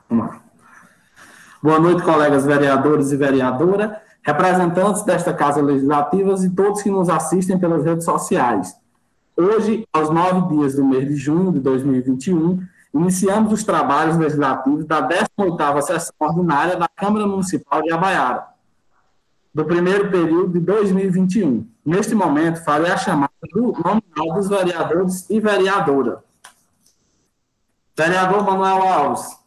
Vamos lá. Boa noite, colegas vereadores e vereadora, representantes desta Casa Legislativa e todos que nos assistem pelas redes sociais. Hoje, aos 9 dias do mês de junho de 2021, iniciamos os trabalhos legislativos da 18ª sessão ordinária da Câmara Municipal de Iabaiara, do primeiro período de 2021. Neste momento, farei a chamada do nominal dos vereadores e vereadora. Vereador Manuel Alves.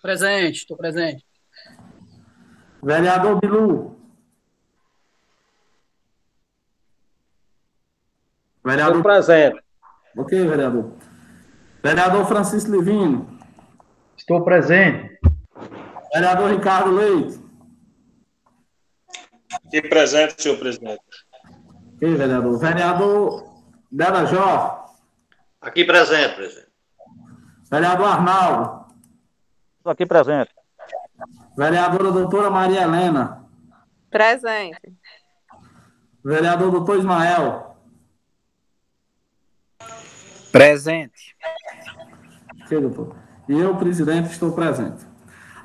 Presente, estou presente. Vereador Bilu. Vereador... Estou presente. Ok, vereador. Vereador Francisco Livino. Estou presente. Vereador Ricardo Leite. Aqui presente, senhor presidente. Ok, vereador. Vereador Dela Jó. Aqui presente, presidente. Vereador Arnaldo. Estou aqui presente. Vereadora doutora Maria Helena. Presente. Vereador doutor Ismael. Presente. Ok, doutor. E eu, presidente, estou presente.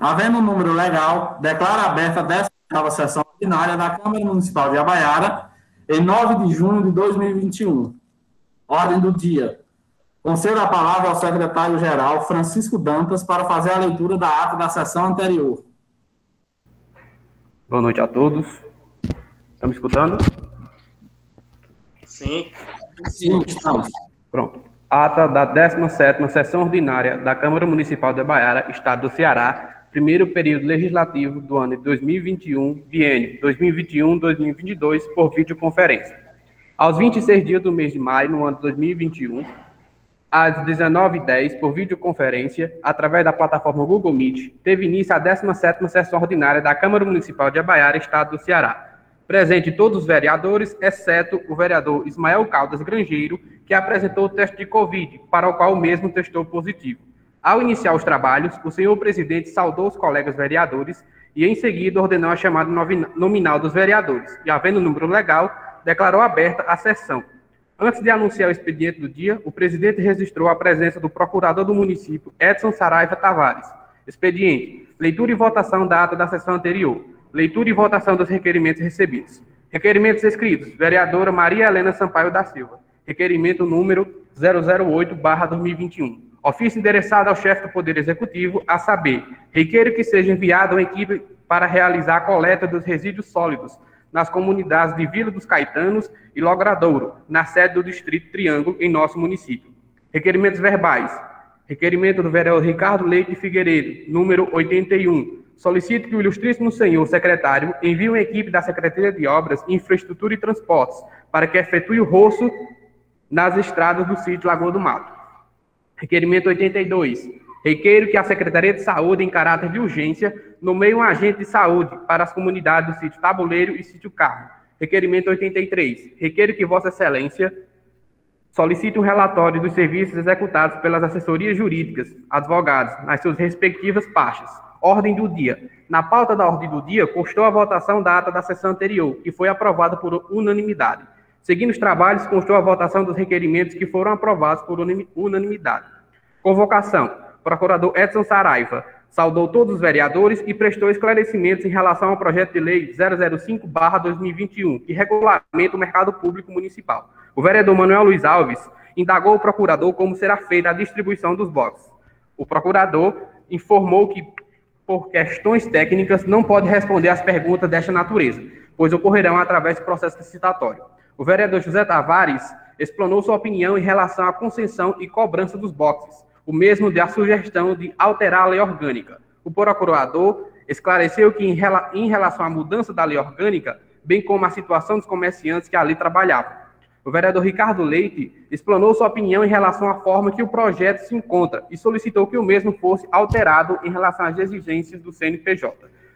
Havendo um número legal, declaro aberta a 18ª sessão ordinária da Câmara Municipal de Iabaiara, em 9 de junho de 2021. Ordem do dia. Concedo a palavra ao secretário-geral Francisco Dantas para fazer a leitura da ata da sessão anterior. Boa noite a todos. Estão me escutando? Sim. Sim, estamos. Pronto. Ata da 17ª sessão ordinária da Câmara Municipal de Iabaiara, Estado do Ceará, primeiro período legislativo do ano de 2021, biênio 2021-2022, por videoconferência. Aos 26 dias do mês de maio, no ano de 2021, às 19h10, por videoconferência, através da plataforma Google Meet, teve início a 17ª sessão ordinária da Câmara Municipal de Iabaiara, Estado do Ceará. Presente todos os vereadores, exceto o vereador Ismael Caldas Grangeiro, que apresentou o teste de Covid, para o qual o mesmo testou positivo. Ao iniciar os trabalhos, o senhor presidente saudou os colegas vereadores e, em seguida, ordenou a chamada nominal dos vereadores e, havendo número legal, declarou aberta a sessão. Antes de anunciar o expediente do dia, o presidente registrou a presença do procurador do município, Edson Saraiva Tavares. Expediente: leitura e votação da ata da sessão anterior. Leitura e votação dos requerimentos recebidos. Requerimentos escritos: vereadora Maria Helena Sampaio da Silva. Requerimento número 008/2021. Ofício endereçado ao chefe do Poder Executivo, a saber, requeiro que seja enviada uma equipe para realizar a coleta dos resíduos sólidos nas comunidades de Vila dos Caetanos e Logradouro, na sede do Distrito Triângulo, em nosso município. Requerimentos verbais. Requerimento do vereador Ricardo Leite Figueiredo, número 81. Solicito que o ilustríssimo senhor secretário envie uma equipe da Secretaria de Obras, Infraestrutura e Transportes para que efetue o roço nas estradas do sítio Lagoa do Mato. Requerimento 82. Requeiro que a Secretaria de Saúde, em caráter de urgência, nomeie um agente de saúde para as comunidades do sítio Tabuleiro e sítio Carmo. Requerimento 83. Requeiro que Vossa Excelência solicite um relatório dos serviços executados pelas assessorias jurídicas, advogados, nas suas respectivas pastas. Ordem do dia. Na pauta da ordem do dia, constou a votação da ata da sessão anterior, que foi aprovada por unanimidade. Seguindo os trabalhos, constou a votação dos requerimentos que foram aprovados por unanimidade. Convocação. Procurador Edson Saraiva saudou todos os vereadores e prestou esclarecimentos em relação ao projeto de lei 005/2021, que regulamenta o mercado público municipal. O vereador Manuel Luiz Alves indagou o procurador como será feita a distribuição dos boxes. O procurador informou que, por questões técnicas, não pode responder às perguntas desta natureza, pois ocorrerão através do processo licitatório. O vereador José Tavares explanou sua opinião em relação à concessão e cobrança dos boxes. O mesmo deu a sugestão de alterar a lei orgânica. O procurador esclareceu que, em relação à mudança da lei orgânica, bem como a situação dos comerciantes que ali trabalhavam. O vereador Ricardo Leite explanou sua opinião em relação à forma que o projeto se encontra e solicitou que o mesmo fosse alterado em relação às exigências do CNPJ.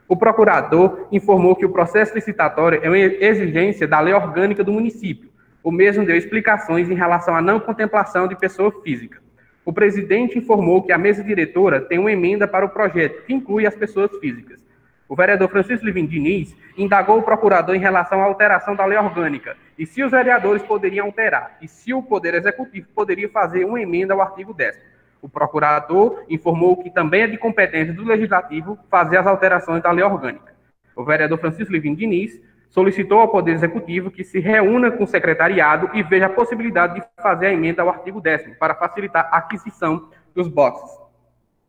O procurador informou que o processo licitatório é uma exigência da lei orgânica do município. O mesmo deu explicações em relação à não contemplação de pessoa física. O presidente informou que a mesa diretora tem uma emenda para o projeto, que inclui as pessoas físicas. O vereador Francisco Livino Diniz indagou o procurador em relação à alteração da lei orgânica, e se os vereadores poderiam alterar, e se o Poder Executivo poderia fazer uma emenda ao artigo 10º. O procurador informou que também é de competência do Legislativo fazer as alterações da lei orgânica. O vereador Francisco Livino Diniz solicitou ao Poder Executivo que se reúna com o secretariado e veja a possibilidade de fazer a emenda ao artigo 10º para facilitar a aquisição dos boxes.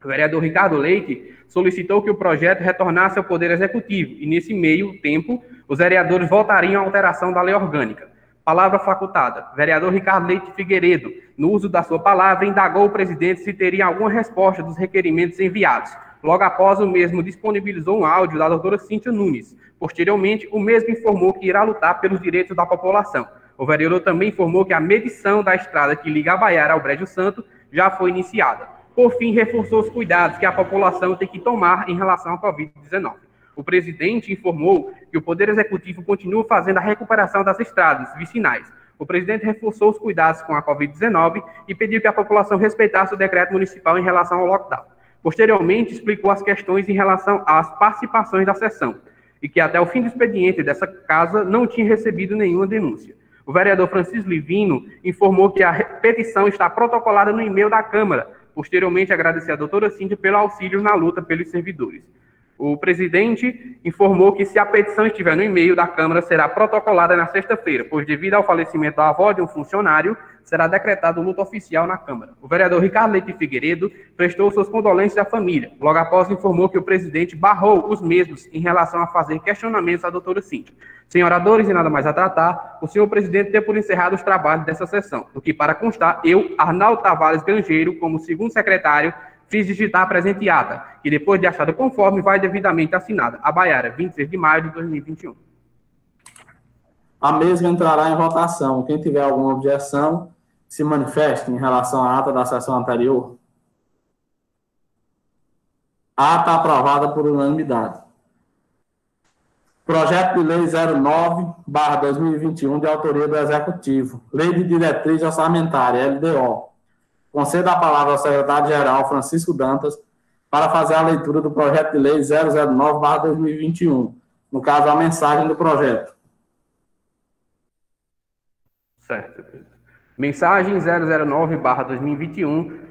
O vereador Ricardo Leite solicitou que o projeto retornasse ao Poder Executivo e, nesse meio tempo, os vereadores votariam a alteração da lei orgânica. Palavra facultada. Vereador Ricardo Leite Figueiredo, no uso da sua palavra, indagou o presidente se teria alguma resposta dos requerimentos enviados. Logo após, o mesmo disponibilizou um áudio da doutora Cíntia Nunes. Posteriormente, o mesmo informou que irá lutar pelos direitos da população. O vereador também informou que a medição da estrada que liga a Baiara ao Brejo Santo já foi iniciada. Por fim, reforçou os cuidados que a população tem que tomar em relação à Covid-19. O presidente informou que o Poder Executivo continua fazendo a recuperação das estradas vicinais. O presidente reforçou os cuidados com a Covid-19 e pediu que a população respeitasse o decreto municipal em relação ao lockdown. Posteriormente, explicou as questões em relação às participações da sessão e que até o fim do expediente dessa casa não tinha recebido nenhuma denúncia. O vereador Francisco Livino informou que a petição está protocolada no e-mail da Câmara. Posteriormente, agradeceu a doutora Cíntia pelo auxílio na luta pelos servidores. O presidente informou que se a petição estiver no e-mail da Câmara, será protocolada na sexta-feira, pois devido ao falecimento da avó de um funcionário, será decretado luto oficial na Câmara. O vereador Ricardo Leite Figueiredo prestou suas condolências à família. Logo após, informou que o presidente barrou os mesmos em relação a fazer questionamentos à doutora Cíntia. Sem oradores e nada mais a tratar, o senhor presidente deu por encerrado os trabalhos dessa sessão, do que, para constar, eu, Arnaldo Tavares Grangeiro, como segundo secretário, fiz digitar a presente ata, que depois de achada conforme, vai devidamente assinada. A Baiara, 26 de maio de 2021. A mesma entrará em votação. Quem tiver alguma objeção, se manifeste em relação à ata da sessão anterior. A ata aprovada por unanimidade. Projeto de Lei 09/2021, de autoria do Executivo. Lei de Diretriz Orçamentária, LDO. Concedo a palavra ao secretário-geral Francisco Dantas para fazer a leitura do projeto de lei 009/2021. No caso, a mensagem do projeto. Certo. Mensagem 009/2021.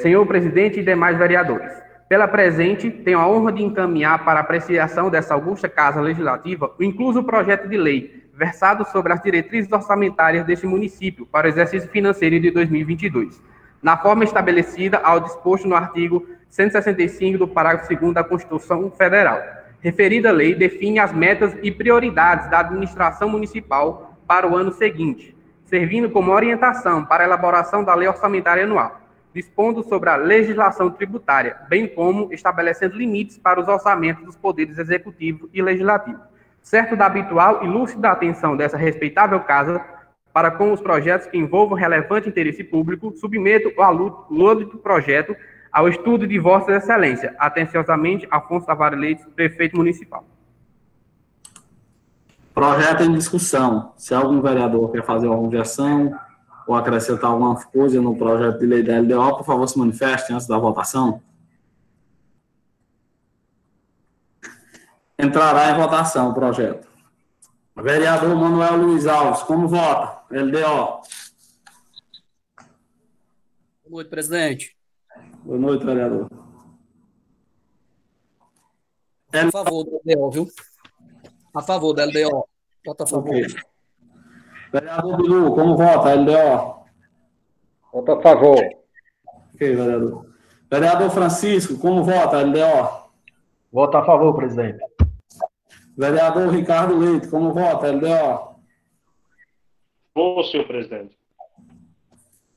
Senhor presidente e demais vereadores, pela presente, tenho a honra de encaminhar para apreciação dessa augusta Casa Legislativa o incluso projeto de lei versado sobre as diretrizes orçamentárias deste município para o exercício financeiro de 2022, na forma estabelecida ao disposto no artigo 165 do parágrafo 2º da Constituição Federal. Referida lei define as metas e prioridades da administração municipal para o ano seguinte, servindo como orientação para a elaboração da lei orçamentária anual, dispondo sobre a legislação tributária, bem como estabelecendo limites para os orçamentos dos poderes executivo e legislativo. Certo da habitual e lúcida atenção dessa respeitável casa para com os projetos que envolvam relevante interesse público, submeto o alúdico projeto ao estudo de Vossa Excelência. Atenciosamente, Afonso Tavares Leite, prefeito municipal. Projeto em discussão. Se algum vereador quer fazer alguma objeção ou acrescentar alguma coisa no projeto de lei da LDO, por favor, se manifeste antes da votação. Entrará em votação o projeto. Vereador Manuel Luiz Alves, como vota? LDO. Boa noite, presidente. Boa noite, vereador. A favor do LDO, viu? A favor da LDO. Vota a favor. Okay. Vereador Bilu, como vota? LDO. Voto a favor. Ok, vereador. Vereador Francisco, como vota? LDO. Voto a favor, presidente. Vereador Ricardo Leite, como vota? LDO. Vou, senhor presidente.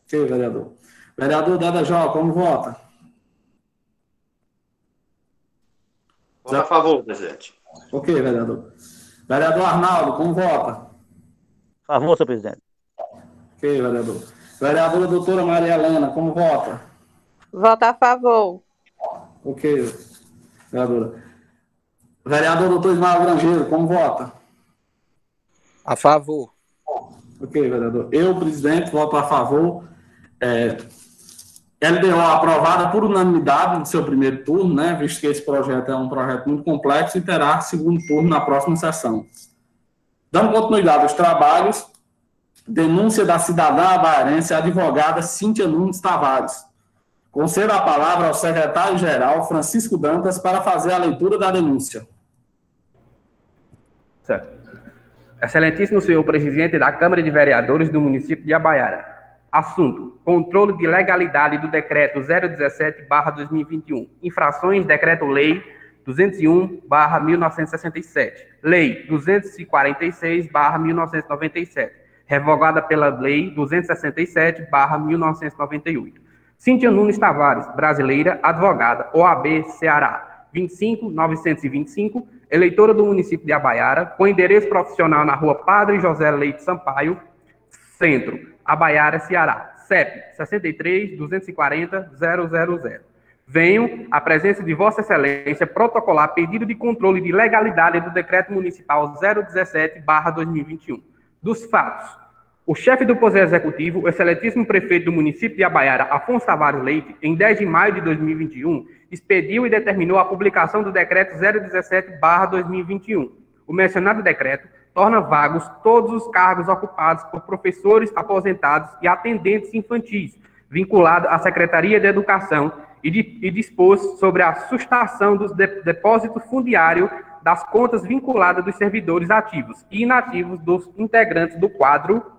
Ok, vereador. Vereador Dada Jó, como vota? Voto a favor, presidente. Ok, vereador. Vereador Arnaldo, como vota? A favor, senhor presidente. Ok, vereador. Vereadora doutora Maria Helena, como vota? Vota a favor. Ok, vereadora. Vereador doutor Ismael Grangeiro, como vota? A favor. Ok, vereador. Eu, presidente, voto a favor. LDO aprovada por unanimidade no seu primeiro turno, né? Visto que esse projeto é um projeto muito complexo e terá segundo turno na próxima sessão. Dando continuidade aos trabalhos, denúncia da cidadã baiarense, a advogada Cíntia Nunes Tavares. Concedo a palavra ao secretário-geral Francisco Dantas para fazer a leitura da denúncia. Certo. Excelentíssimo senhor presidente da Câmara de Vereadores do município de Iabaiara. Assunto: controle de legalidade do decreto 017/2021. Infrações decreto-lei 201/1967. Lei 246/1997. Revogada pela lei 267/1998. Cíntia Nunes Tavares, brasileira, advogada, OAB Ceará, 25925, eleitora do município de Iabaiara, com endereço profissional na rua Padre José Leite Sampaio, Centro, Iabaiara, Ceará, CEP 63-240-000. Venho, à presença de Vossa Excelência, protocolar pedido de controle de legalidade do Decreto Municipal 017/2021. Dos fatos: o chefe do Poder Executivo, o excelentíssimo prefeito do município de Iabaiara, Afonso Tavares Leite, em 10 de maio de 2021, expediu e determinou a publicação do Decreto 017/2021. O mencionado decreto torna vagos todos os cargos ocupados por professores aposentados e atendentes infantis, vinculados à Secretaria de Educação, e dispôs sobre a sustação dos depósitos fundiários das contas vinculadas dos servidores ativos e inativos dos integrantes do quadro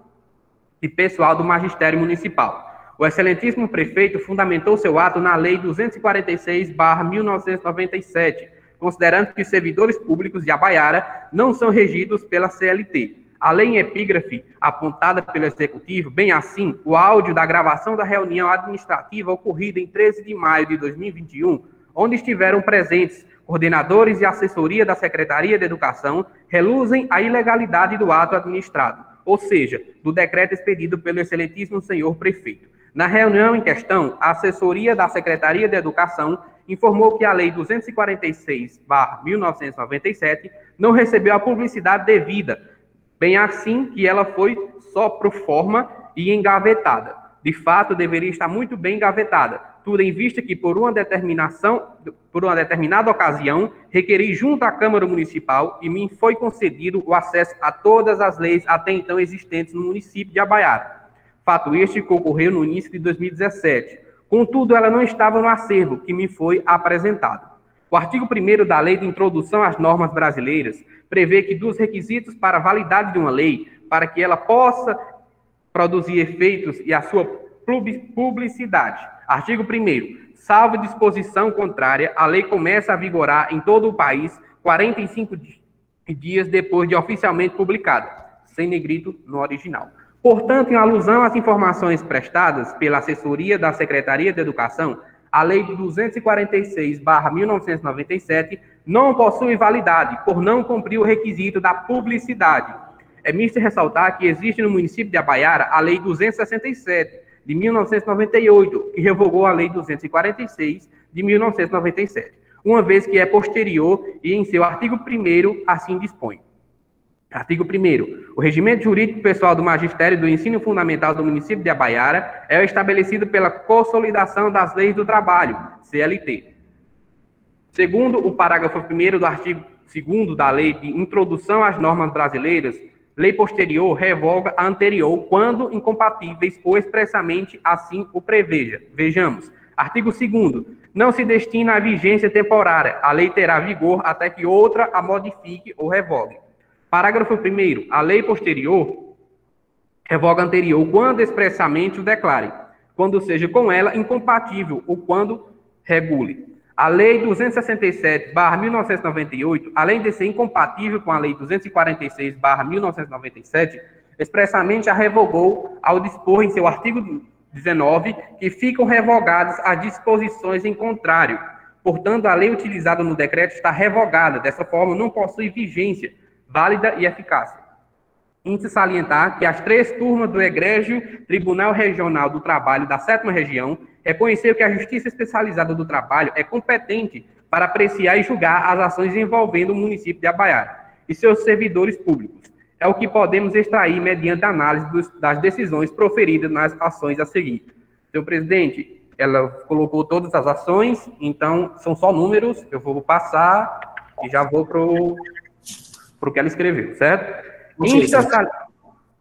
e pessoal do Magistério Municipal. O excelentíssimo prefeito fundamentou seu ato na Lei 246/1997, considerando que os servidores públicos de Iabaiara não são regidos pela CLT. A lei em epígrafe, apontada pelo Executivo, bem assim, o áudio da gravação da reunião administrativa ocorrida em 13 de maio de 2021, onde estiveram presentes coordenadores e assessoria da Secretaria de Educação, reluzem a ilegalidade do ato administrado, ou seja, do decreto expedido pelo excelentíssimo senhor prefeito. Na reunião em questão, a assessoria da Secretaria de Educação informou que a Lei 246/1997 não recebeu a publicidade devida, bem assim que ela foi só pro forma e engavetada. De fato, deveria estar muito bem engavetada, tudo em vista que, por uma determinada ocasião, requeri junto à Câmara Municipal e me foi concedido o acesso a todas as leis até então existentes no município de Iabaiara. Fato este que ocorreu no início de 2017. Contudo, ela não estava no acervo que me foi apresentado. O artigo 1º da Lei de Introdução às Normas Brasileiras prevê que dos requisitos para a validade de uma lei, para que ela possa produzir efeitos e a sua publicidade. Artigo 1º. Salvo disposição contrária, a lei começa a vigorar em todo o país 45 dias depois de oficialmente publicada, sem negrito no original. Portanto, em alusão às informações prestadas pela assessoria da Secretaria de Educação, a Lei 246/1997 não possui validade, por não cumprir o requisito da publicidade. É misto ressaltar que existe no município de Iabaiara a Lei 267, de 1998, que revogou a Lei 246, de 1997, uma vez que é posterior e em seu artigo 1º assim dispõe. Artigo 1º. O regimento jurídico pessoal do Magistério do Ensino Fundamental do município de Iabaiara é estabelecido pela Consolidação das Leis do Trabalho, CLT. Segundo o parágrafo 1º do artigo 2º da Lei de Introdução às Normas Brasileiras, lei posterior revoga a anterior quando incompatíveis ou expressamente assim o preveja. Vejamos. Artigo 2º. Não se destina à vigência temporária. A lei terá vigor até que outra a modifique ou revogue. Parágrafo 1º. A lei posterior revoga a anterior quando expressamente o declare, quando seja com ela incompatível ou quando regule. A Lei 267/1998, além de ser incompatível com a Lei 246/1997, expressamente a revogou ao dispor em seu artigo 19 que ficam revogadas as disposições em contrário. Portanto, a lei utilizada no decreto está revogada. Dessa forma, não possui vigência válida e eficácia. Índice salientar que as 3 turmas do Egrégio Tribunal Regional do Trabalho da 7ª Região reconheceu que a Justiça Especializada do Trabalho é competente para apreciar e julgar as ações envolvendo o município de Iabaiara e seus servidores públicos. É o que podemos extrair mediante a análise das decisões proferidas nas ações a seguir. Senhor presidente, ela colocou todas as ações, então são só números, eu vou passar e já vou para o que ela escreveu, certo?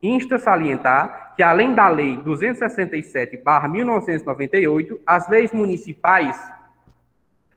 Insta salientar que, além da Lei 267/1998, as leis municipais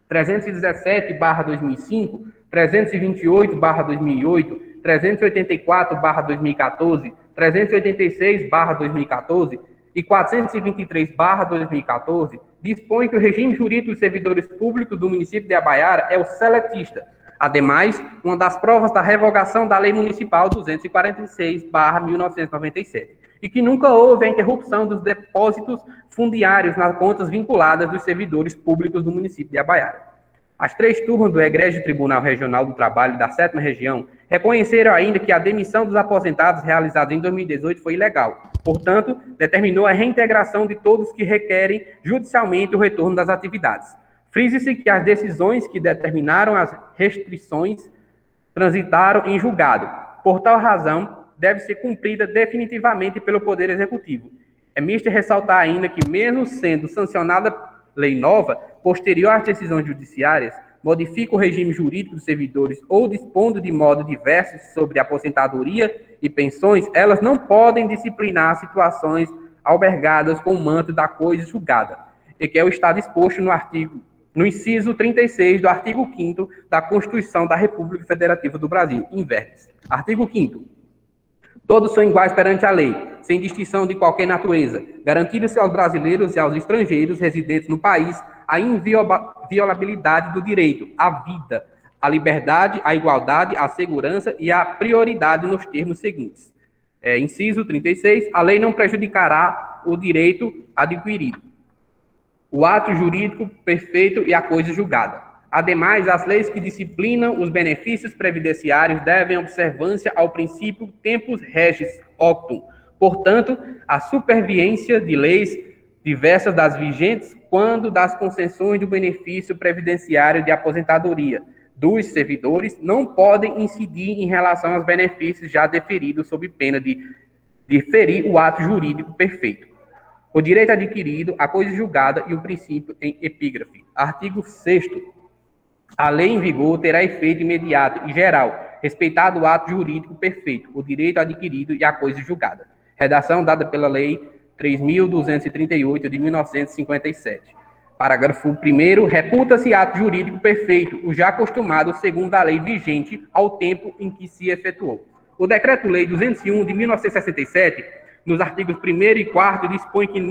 317/2005, 328/2008, 384/2014, 386/2014 e 423/2014 dispõe que o regime jurídico dos servidores públicos do município de Itabaiara é o seletista. Ademais, uma das provas da revogação da Lei Municipal 246/1997, e que nunca houve a interrupção dos depósitos fundiários nas contas vinculadas dos servidores públicos do município de Itabaiara. As 3 turmas do Egrégio Tribunal Regional do Trabalho da 7ª Região reconheceram ainda que a demissão dos aposentados realizada em 2018 foi ilegal. Portanto, determinou a reintegração de todos que requerem judicialmente o retorno das atividades. Frise-se que as decisões que determinaram as restrições transitaram em julgado. Por tal razão, deve ser cumprida definitivamente pelo Poder Executivo. É misto ressaltar ainda que, mesmo sendo sancionada lei nova, posterior às decisões judiciárias, modifica o regime jurídico dos servidores ou dispondo de modo diverso sobre aposentadoria e pensões, elas não podem disciplinar situações albergadas com o manto da coisa julgada, e que é o estado exposto no inciso 36 do artigo 5º da Constituição da República Federativa do Brasil, em verbis. Artigo 5º. Todos são iguais perante a lei, sem distinção de qualquer natureza, garantindo-se aos brasileiros e aos estrangeiros residentes no país a inviolabilidade do direito à vida, à liberdade, à igualdade, à segurança e à prioridade nos termos seguintes. Inciso 36. A lei não prejudicará o direito adquirido, o ato jurídico perfeito e a coisa julgada. Ademais, as leis que disciplinam os benefícios previdenciários devem observância ao princípio tempus regis octum. Portanto, a superviência de leis diversas das vigentes quando das concessões do benefício previdenciário de aposentadoria dos servidores não podem incidir em relação aos benefícios já deferidos sob pena de ferir o ato jurídico perfeito, o direito adquirido, a coisa julgada e o princípio em epígrafe. Artigo 6º. A lei em vigor terá efeito imediato e geral, respeitado o ato jurídico perfeito, o direito adquirido e a coisa julgada. Redação dada pela Lei 3.238 de 1957. Parágrafo 1º. Reputa-se ato jurídico perfeito, o já acostumado segundo a lei vigente ao tempo em que se efetuou. O Decreto-Lei 201 de 1967, nos artigos 1º e 4º, dispõe que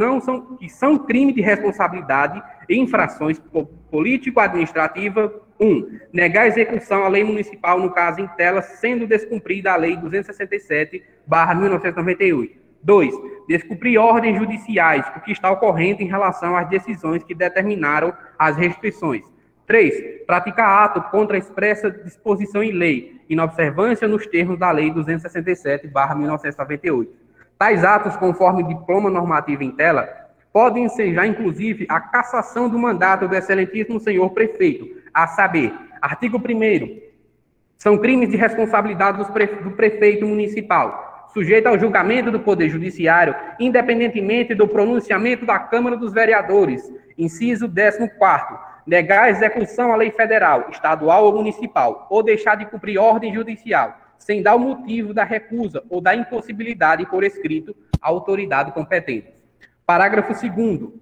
são crime de responsabilidade e infrações político-administrativa. 1. Negar execução à lei municipal no caso em tela, sendo descumprida a Lei 267/1998. 2. Descumprir ordens judiciais, o que está ocorrente em relação às decisões que determinaram as restrições. 3. Praticar ato contra a expressa disposição em lei, inobservância nos termos da Lei 267/1998. Tais atos, conforme diploma normativo em tela, podem ensejar, inclusive, a cassação do mandato do excelentíssimo senhor prefeito, a saber, artigo 1º, são crimes de responsabilidade do prefeito municipal, sujeito ao julgamento do Poder Judiciário, independentemente do pronunciamento da Câmara dos Vereadores. Inciso 14º, negar a execução à lei federal, estadual ou municipal, ou deixar de cumprir ordem judicial, sem dar o motivo da recusa ou da impossibilidade por escrito à autoridade competente. Parágrafo 2º.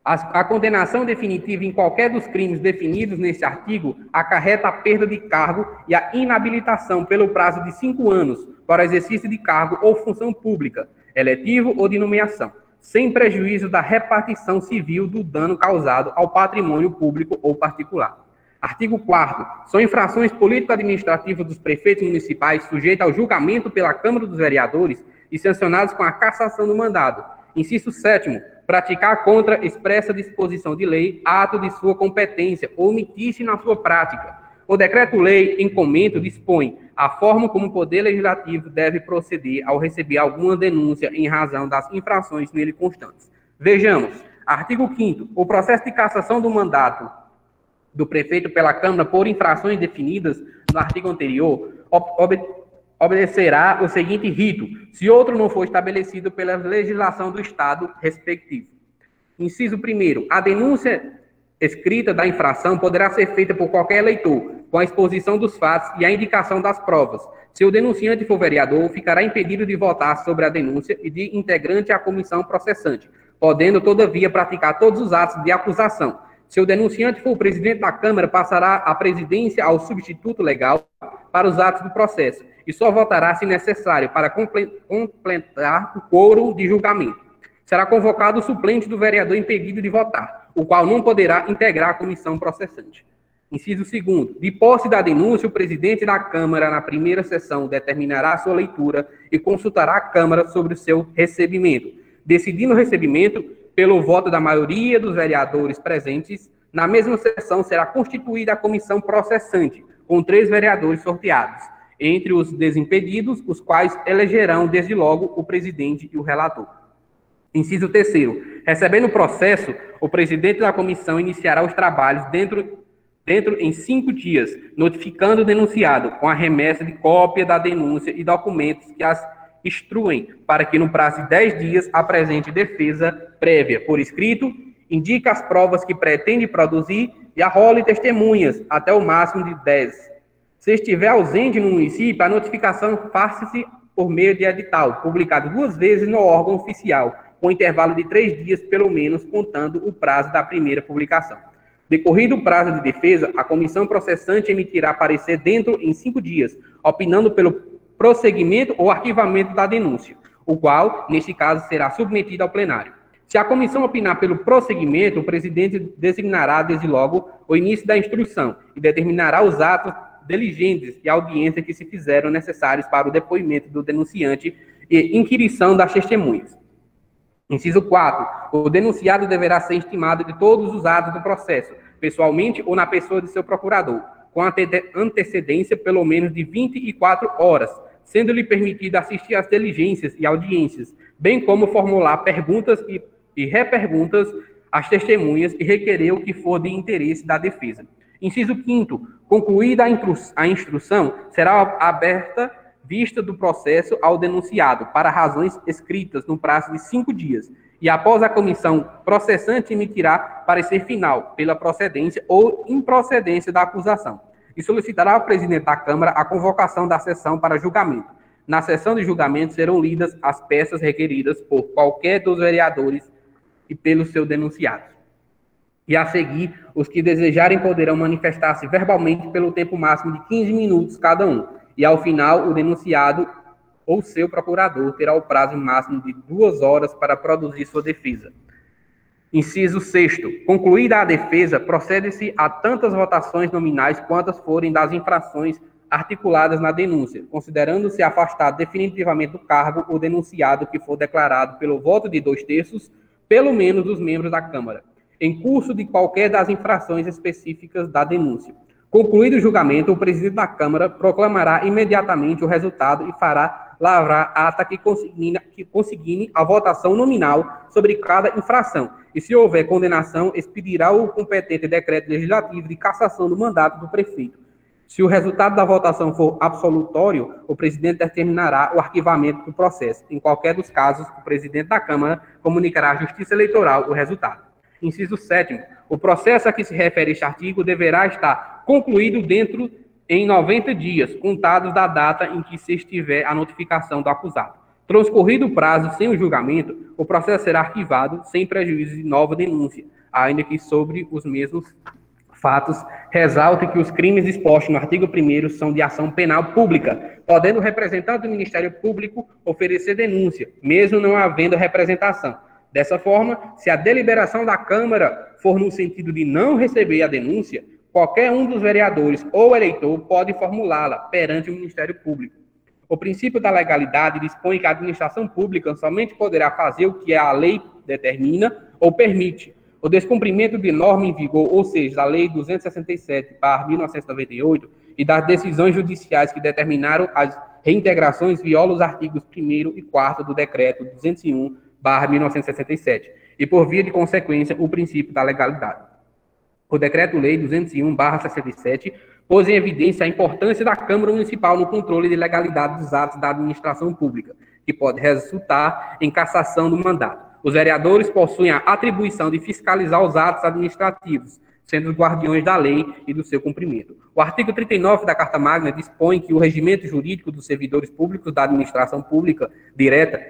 A condenação definitiva em qualquer dos crimes definidos neste artigo acarreta a perda de cargo e a inabilitação pelo prazo de 5 anos para o exercício de cargo ou função pública, eletivo ou de nomeação, sem prejuízo da repartição civil do dano causado ao patrimônio público ou particular. Artigo 4º. São infrações político-administrativas dos prefeitos municipais sujeitas ao julgamento pela Câmara dos Vereadores e sancionados com a cassação do mandato. Inciso 7º. Praticar contra expressa disposição de lei ato de sua competência ou omitir-se na sua prática. O Decreto-Lei em comento dispõe a forma como o Poder Legislativo deve proceder ao receber alguma denúncia em razão das infrações nele constantes. Vejamos. Artigo 5º. O processo de cassação do mandato do prefeito pela Câmara por infrações definidas no artigo anterior obedecerá o seguinte rito, se outro não for estabelecido pela legislação do Estado respectivo. Inciso 1º. A denúncia escrita da infração poderá ser feita por qualquer eleitor, com a exposição dos fatos e a indicação das provas. Se o denunciante for vereador, ficará impedido de votar sobre a denúncia e de integrante à comissão processante, podendo, todavia, praticar todos os atos de acusação. Se o denunciante for o presidente da Câmara, passará a presidência ao substituto legal para os atos do processo e só votará se necessário para completar o quórum de julgamento. Será convocado o suplente do vereador impedido de votar, o qual não poderá integrar a comissão processante. Inciso 2º. De posse da denúncia, o presidente da Câmara, na primeira sessão, determinará a sua leitura e consultará a Câmara sobre o seu recebimento. Decidindo o recebimento, pelo voto da maioria dos vereadores presentes, na mesma sessão será constituída a comissão processante, com 3 vereadores sorteados, entre os desimpedidos, os quais elegerão, desde logo, o presidente e o relator. Inciso 3º. Recebendo o processo, o presidente da comissão iniciará os trabalhos dentro em 5 dias, notificando o denunciado com a remessa de cópia da denúncia e documentos que as instruem, para que no prazo de 10 dias apresente defesa prévia por escrito, indique as provas que pretende produzir e arrole testemunhas até o máximo de 10. Se estiver ausente no município, a notificação faça-se por meio de edital, publicado 2 vezes no órgão oficial, com intervalo de 3 dias, pelo menos, contando o prazo da primeira publicação. Decorrido o prazo de defesa, a comissão processante emitirá parecer em 5 dias, opinando pelo prosseguimento ou arquivamento da denúncia, o qual, neste caso, será submetido ao plenário. Se a comissão opinar pelo prosseguimento, o presidente designará, desde logo, o início da instrução e determinará os atos diligentes e audiência que se fizeram necessários para o depoimento do denunciante e inquirição das testemunhas. Inciso 4. O denunciado deverá ser intimado de todos os atos do processo, pessoalmente ou na pessoa de seu procurador, com antecedência pelo menos de 24 horas, sendo-lhe permitido assistir às diligências e audiências, bem como formular perguntas e reperguntas às testemunhas e requerer o que for de interesse da defesa. Inciso 5º. Concluída a instrução, será aberta vista do processo ao denunciado, para razões escritas, no prazo de 5 dias, e após a comissão processante emitirá parecer final pela procedência ou improcedência da acusação, e solicitará ao presidente da Câmara a convocação da sessão para julgamento. Na sessão de julgamento serão lidas as peças requeridas por qualquer dos vereadores e pelos seus denunciados. E a seguir, os que desejarem poderão manifestar-se verbalmente pelo tempo máximo de 15 minutos cada um. E, ao final, o denunciado ou seu procurador terá o prazo máximo de 2 horas para produzir sua defesa. Inciso 6º. Concluída a defesa, procede-se a tantas votações nominais quantas forem das infrações articuladas na denúncia, considerando-se afastado definitivamente do cargo o denunciado que for declarado pelo voto de 2/3, pelo menos dos membros da Câmara, em curso de qualquer das infrações específicas da denúncia. Concluído o julgamento, o presidente da Câmara proclamará imediatamente o resultado e fará lavrar ata que consigne a votação nominal sobre cada infração. E, se houver condenação, expedirá o competente decreto legislativo de cassação do mandato do prefeito. Se o resultado da votação for absolutório, o presidente determinará o arquivamento do processo. Em qualquer dos casos, o presidente da Câmara comunicará à Justiça Eleitoral o resultado. Inciso 7º. O processo a que se refere este artigo deverá estar concluído em 90 dias, contados da data em que se estiver a notificação do acusado. Transcorrido o prazo sem o julgamento, o processo será arquivado sem prejuízo de nova denúncia, ainda que sobre os mesmos fatos, resalte que os crimes dispostos no artigo 1º são de ação penal pública, podendo o representante do Ministério Público oferecer denúncia, mesmo não havendo representação. Dessa forma, se a deliberação da Câmara for no sentido de não receber a denúncia, qualquer um dos vereadores ou eleitor pode formulá-la perante o Ministério Público. O princípio da legalidade dispõe que a administração pública somente poderá fazer o que a lei determina ou permite. O descumprimento de norma em vigor, ou seja, da Lei 267/1998 e das decisões judiciais que determinaram as reintegrações, viola os artigos 1º e 4º do Decreto 201/1967 e, por via de consequência, o princípio da legalidade. O Decreto-Lei 201/67 pôs em evidência a importância da Câmara Municipal no controle de legalidade dos atos da administração pública, que pode resultar em cassação do mandato. Os vereadores possuem a atribuição de fiscalizar os atos administrativos, sendo os guardiões da lei e do seu cumprimento. O artigo 39 da Carta Magna dispõe que o regimento jurídico dos servidores públicos da administração pública direta,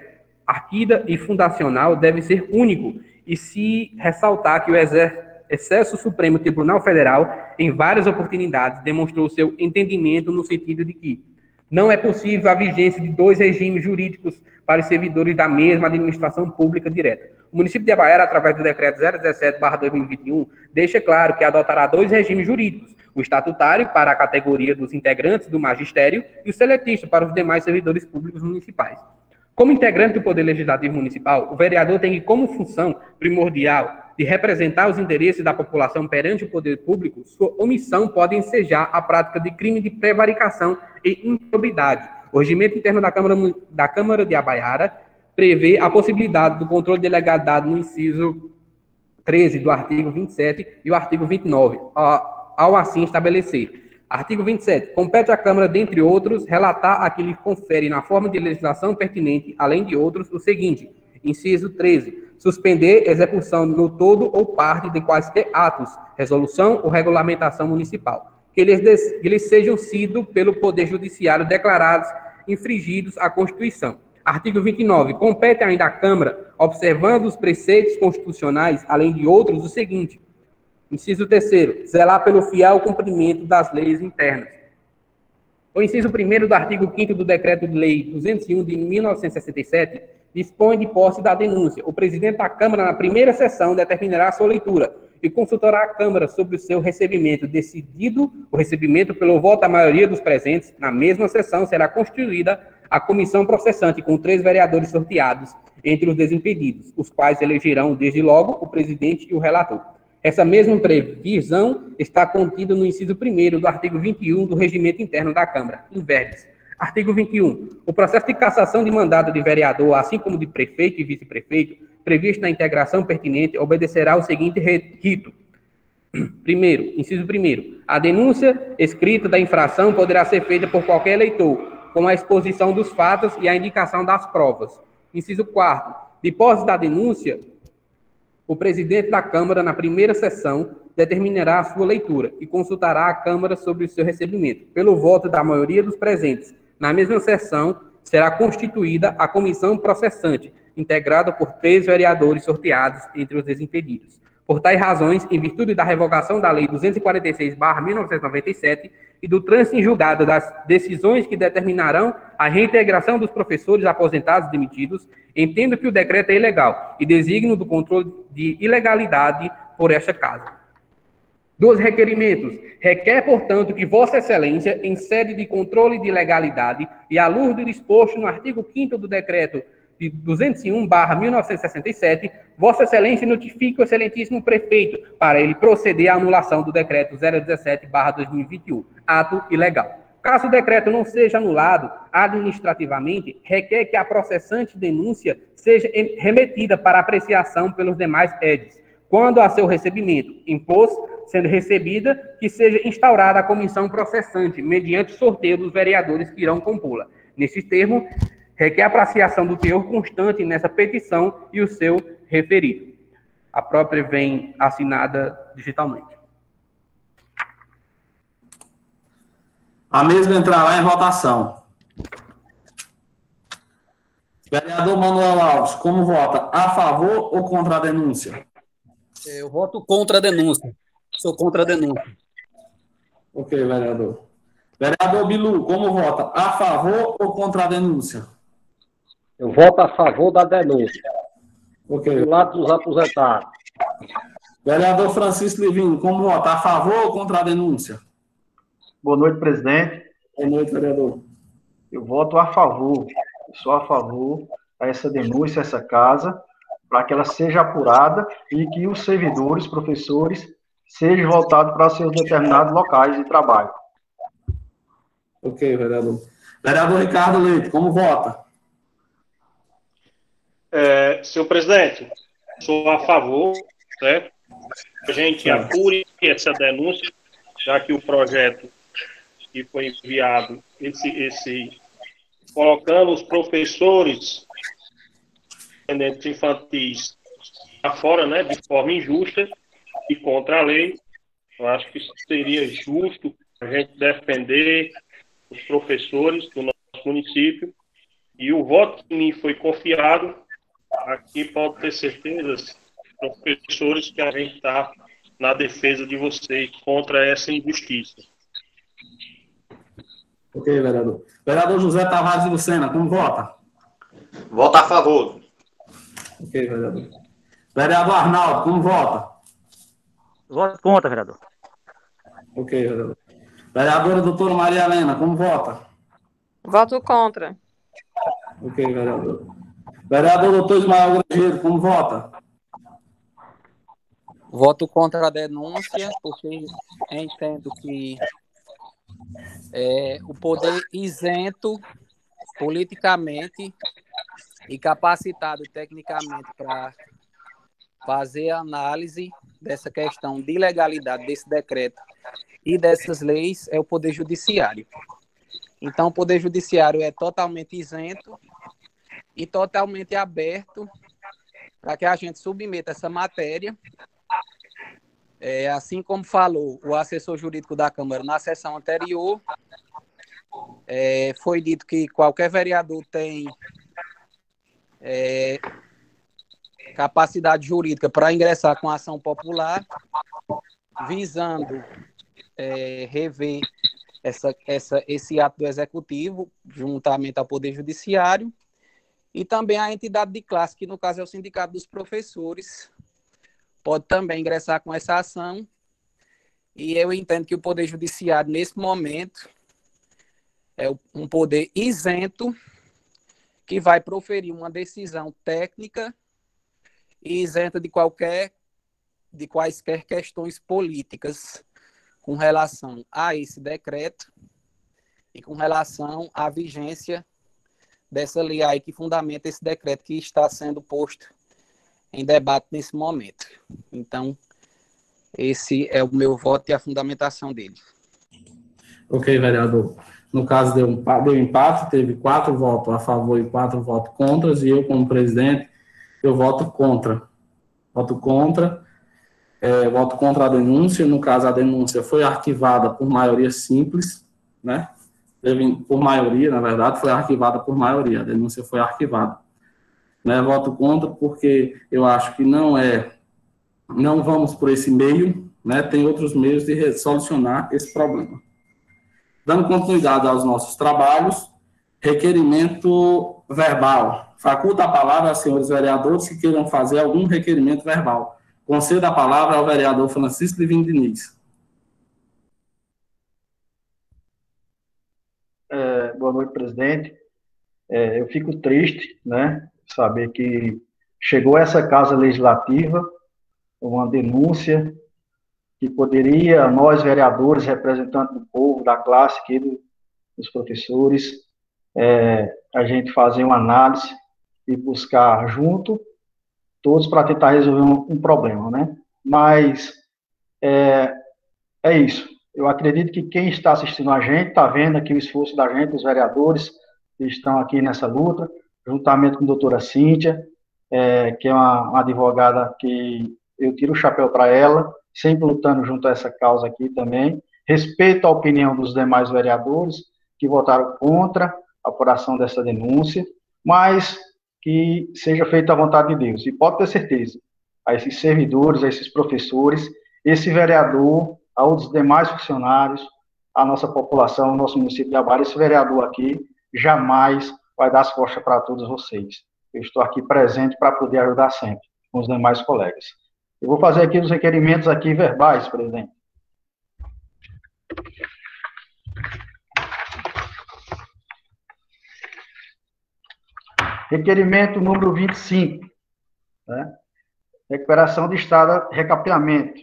arquida e fundacional deve ser único, e se ressaltar que o excesso Supremo Tribunal Federal, em várias oportunidades, demonstrou seu entendimento no sentido de que não é possível a vigência de dois regimes jurídicos para os servidores da mesma administração pública direta. O município de Iabaiara, através do decreto 017/2021, deixa claro que adotará dois regimes jurídicos, o estatutário para a categoria dos integrantes do magistério e o seletista para os demais servidores públicos municipais. Como integrante do Poder Legislativo Municipal, o vereador tem como função primordial de representar os interesses da população perante o poder público. Sua omissão pode ensejar a prática de crime de prevaricação e improbidade. O regimento interno da Câmara de Iabaiara prevê a possibilidade do controle de legalidade no inciso 13 do artigo 27 e o artigo 29, ao assim estabelecer. Artigo 27. Compete à Câmara, dentre outros, relatar a que lhe confere na forma de legislação pertinente, além de outros, o seguinte. Inciso 13. Suspender execução no todo ou parte de quaisquer atos, resolução ou regulamentação municipal, que lhes sejam sido pelo Poder Judiciário declarados infringidos à Constituição. Artigo 29. Compete ainda à Câmara, observando os preceitos constitucionais, além de outros, o seguinte. Inciso 3º, zelar pelo fiel cumprimento das leis internas. O inciso 1º do artigo 5º do Decreto-Lei 201 de 1967 dispõe de posse da denúncia. O presidente da Câmara, na primeira sessão, determinará a sua leitura e consultará a Câmara sobre o seu recebimento. Decidido o recebimento pelo voto da maioria dos presentes, na mesma sessão será constituída a comissão processante com 3 vereadores sorteados entre os desimpedidos, os quais elegerão, desde logo, o presidente e o relator. Essa mesma previsão está contida no inciso 1º do artigo 21 do Regimento Interno da Câmara. Em verbis. Artigo 21. O processo de cassação de mandato de vereador, assim como de prefeito e vice-prefeito, previsto na integração pertinente, obedecerá ao seguinte rito. Primeiro, inciso 1º. A denúncia escrita da infração poderá ser feita por qualquer eleitor, com a exposição dos fatos e a indicação das provas. Inciso 4º. De posse da denúncia, o presidente da Câmara, na primeira sessão, determinará a sua leitura e consultará a Câmara sobre o seu recebimento. Pelo voto da maioria dos presentes, na mesma sessão, será constituída a comissão processante, integrada por 3 vereadores sorteados entre os desimpedidos. Por tais razões, em virtude da revogação da Lei 246/1997 e do trânsito em julgado das decisões que determinarão a reintegração dos professores aposentados e demitidos, entendo que o decreto é ilegal e designo do controle de ilegalidade por esta casa. 2 requerimentos. Requer, portanto, que Vossa Excelência, em sede de controle de legalidade e à luz do disposto no artigo 5º do decreto de 201/1967, Vossa Excelência notifique o excelentíssimo prefeito para ele proceder à anulação do decreto 017/2021, ato ilegal. Caso o decreto não seja anulado administrativamente, requer que a processante denúncia seja remetida para apreciação pelos demais EDs. Quando a seu recebimento, impôs, sendo recebida, que seja instaurada a comissão processante, mediante sorteio dos vereadores que irão compô-la. Nesse termo, requer apreciação do teor constante nessa petição e o seu referido. A própria vem assinada digitalmente. A mesma entrará em votação. Vereador Manuel Alves, como vota? A favor ou contra a denúncia? Eu voto contra a denúncia. Sou contra a denúncia. Ok, vereador. Vereador Bilu, como vota? A favor ou contra a denúncia? Eu voto a favor da denúncia. Ok. Do lado dos aposentados. Vereador Francisco Livino, como vota? A favor ou contra a denúncia? Boa noite, presidente. Boa noite, vereador. Eu voto a favor. Eu sou a favor a essa denúncia, essa casa, para que ela seja apurada e que os servidores, professores, sejam voltados para seus determinados locais de trabalho. Ok, vereador. Vereador Ricardo Leite, como vota? Senhor presidente, sou a favor, certo? A gente apure essa denúncia, já que o projeto que foi enviado, colocando os professores infantis fora, né, de forma injusta e contra a lei, Eu acho que seria justo a gente defender os professores do nosso município, e o voto que me foi confiado, aqui pode ter certeza, professores, que a gente está na defesa de vocês contra essa injustiça. Ok, vereador. Vereador José Tavares de Lucena, como vota? Voto a favor. Ok, vereador. Vereador Arnaldo, como vota? Voto contra, vereador. Ok, vereador. Vereadora doutora Maria Helena, como vota? Voto contra. Ok, vereador. Vereador doutor Ismael Grangeiro, como vota? Voto contra a denúncia, porque entendo que o poder isento politicamente e capacitado tecnicamente para fazer análise dessa questão de legalidade desse decreto e dessas leis é o Poder Judiciário. Então, o Poder Judiciário é totalmente isento e totalmente aberto para que a gente submeta essa matéria. Assim como falou o assessor jurídico da Câmara na sessão anterior, foi dito que qualquer vereador tem capacidade jurídica para ingressar com ação popular, visando rever esse ato do Executivo, juntamente ao Poder Judiciário, e também a entidade de classe, que no caso é o Sindicato dos Professores, pode também ingressar com essa ação. E eu entendo que o Poder Judiciário, nesse momento, é um poder isento que vai proferir uma decisão técnica e isenta de quaisquer questões políticas com relação a esse decreto e com relação à vigência dessa lei aí que fundamenta esse decreto que está sendo posto em debate nesse momento. Então, esse é o meu voto e a fundamentação dele. Ok, vereador. No caso, deu empate, teve 4 votos a favor e 4 votos contra, e eu, como presidente, eu voto contra. Voto contra a denúncia. No caso, a denúncia foi arquivada por maioria simples, né? Por maioria, na verdade, foi arquivada por maioria. A denúncia foi arquivada. Né? Voto contra porque eu acho que não vamos por esse meio, né? Tem outros meios de solucionar esse problema. Dando continuidade aos nossos trabalhos, requerimento verbal. Faculta a palavra aos senhores vereadores que queiram fazer algum requerimento verbal. Conceda a palavra ao vereador Francisco Divino Diniz. Boa noite, presidente. Eu fico triste, né, saber que chegou essa Casa Legislativa uma denúncia que poderia, nós, vereadores, representantes do povo, da classe aqui, dos professores, a gente fazer uma análise e buscar junto, todos para tentar resolver um problema, né? Mas é isso. Eu acredito que quem está assistindo a gente, está vendo aqui o esforço da gente, os vereadores que estão aqui nessa luta, juntamente com a doutora Cíntia, que é uma advogada que eu tiro o chapéu para ela, sempre lutando junto a essa causa aqui também. Respeito a opinião dos demais vereadores que votaram contra a apuração dessa denúncia, mas que seja feita a vontade de Deus. E pode ter certeza, a esses servidores, a esses professores, esse vereador, aos demais funcionários, a nossa população, o nosso município de Abaara, esse vereador aqui jamais vai dar as costas para todos vocês. Eu estou aqui presente para poder ajudar sempre com os demais colegas. Eu vou fazer aqui os requerimentos aqui verbais, presidente. Requerimento número 25, né? Recuperação de estrada, recapeamento,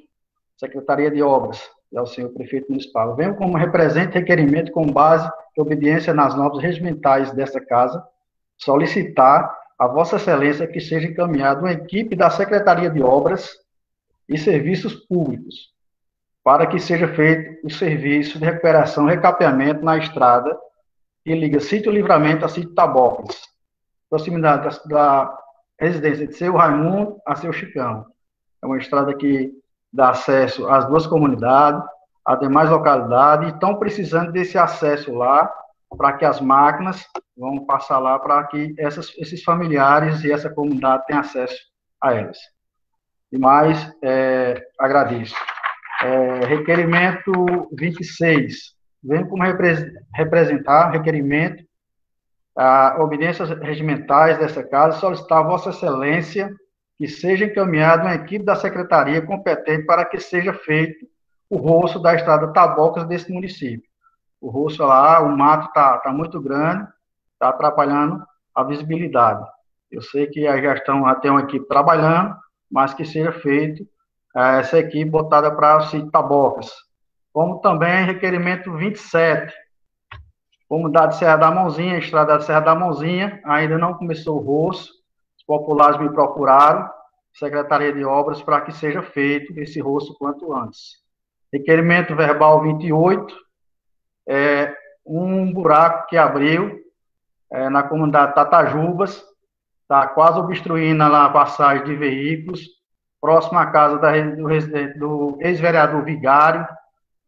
Secretaria de Obras, e ao senhor prefeito municipal. Venho como represente requerimento com base em obediência nas normas regimentais desta casa, solicitar a Vossa Excelência que seja encaminhada uma equipe da Secretaria de Obras e Serviços Públicos, para que seja feito o serviço de recuperação e recapeamento na estrada que liga Sítio Livramento a Sítio Tabópolis, proximidade da residência de Seu Raimundo a Seu Chicão. É uma estrada que dar acesso às duas comunidades, às demais localidades, e estão precisando desse acesso lá, para que as máquinas vão passar lá, para que esses familiares e essa comunidade tenham acesso a elas. E mais, agradeço. Requerimento 26. Venho como representar requerimento obediências regimentais dessa casa, solicitar a Vossa Excelência que seja encaminhada uma equipe da Secretaria competente para que seja feito o roço da estrada Tabocas desse município. O roço lá, o mato está muito grande, está atrapalhando a visibilidade. Eu sei que a gestão já tem uma equipe trabalhando, mas que seja feito essa equipe botada para o sítio Tabocas. Como também requerimento 27, comunidade Serra da Mãozinha, estrada da Serra da Mãozinha, ainda não começou o roço, os populares me procuraram, Secretaria de Obras, para que seja feito esse roço quanto antes. Requerimento verbal 28, um buraco que abriu na comunidade Tatajubas, está quase obstruindo a passagem de veículos, próximo à casa do ex-vereador Vigário.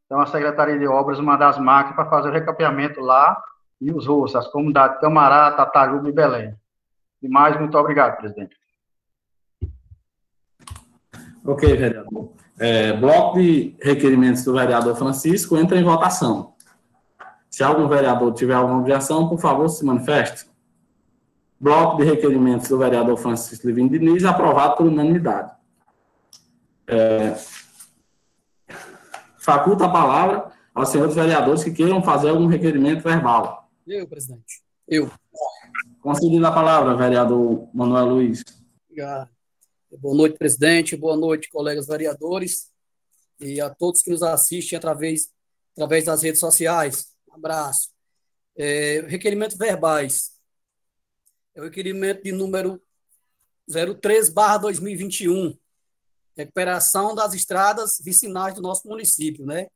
Então, a Secretaria de Obras mandar as máquinas para fazer o recapeamento lá e os roços, as comunidades Camará, Tatajuba e Belém. E mais, muito obrigado, presidente. Ok, vereador. Bloco de requerimentos do vereador Francisco entra em votação. Se algum vereador tiver alguma objeção, por favor, se manifeste. Bloco de requerimentos do vereador Francisco Livino Diniz, aprovado por unanimidade. Faculta a palavra aos senhores vereadores que queiram fazer algum requerimento verbal. Eu, presidente. Eu. Concedido a palavra, vereador Manuel Luiz. Obrigado. Boa noite, presidente. Boa noite, colegas vereadores. E a todos que nos assistem através das redes sociais. Um abraço. Requerimentos verbais. É o requerimento de número 03/2021. Recuperação das estradas vicinais do nosso município, né?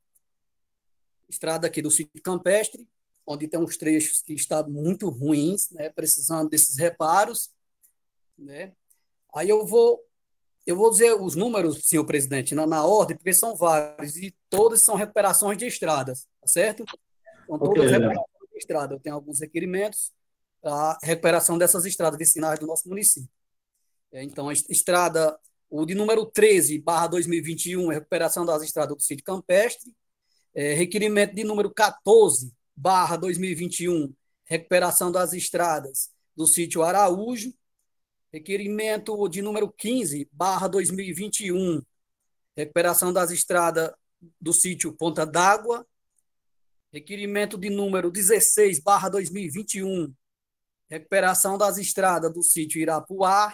Estrada aqui do sítio campestre, onde tem uns trechos que estão muito ruins, né? Precisando desses reparos, né? Aí eu vou dizer os números, senhor presidente, na ordem, porque são vários, e todos são recuperações de estradas, tá certo? Então, todas recuperações de estrada. Eu tenho alguns requerimentos para recuperação dessas estradas vicinais do nosso município. Então, a estrada, o de número 13/2021, recuperação das estradas do sítio campestre. Requerimento de número 14/2021, recuperação das estradas do sítio Araújo. Requerimento de número 15/2021, recuperação das estradas do sítio Ponta d'Água. Requerimento de número 16/2021, recuperação das estradas do sítio Irapuá.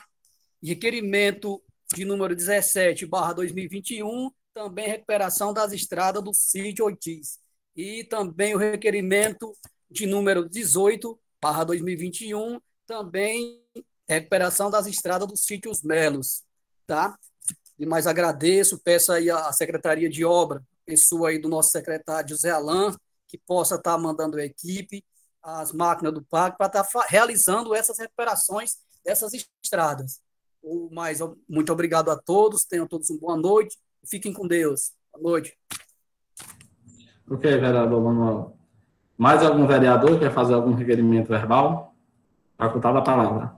E requerimento de número 17/2021, também recuperação das estradas do sítio Oitis. E também o requerimento de número 18/2021, também recuperação das estradas dos sítios Melos, tá? E mais agradeço, peço aí à Secretaria de Obra, pessoa aí do nosso secretário José Alain, que possa estar mandando a equipe, as máquinas do PAC, para estar realizando essas recuperações dessas estradas. Muito obrigado a todos, tenham todos uma boa noite, fiquem com Deus. Boa noite. Ok, vereador Manuel. Mais algum vereador quer fazer algum requerimento verbal? Facultada a palavra.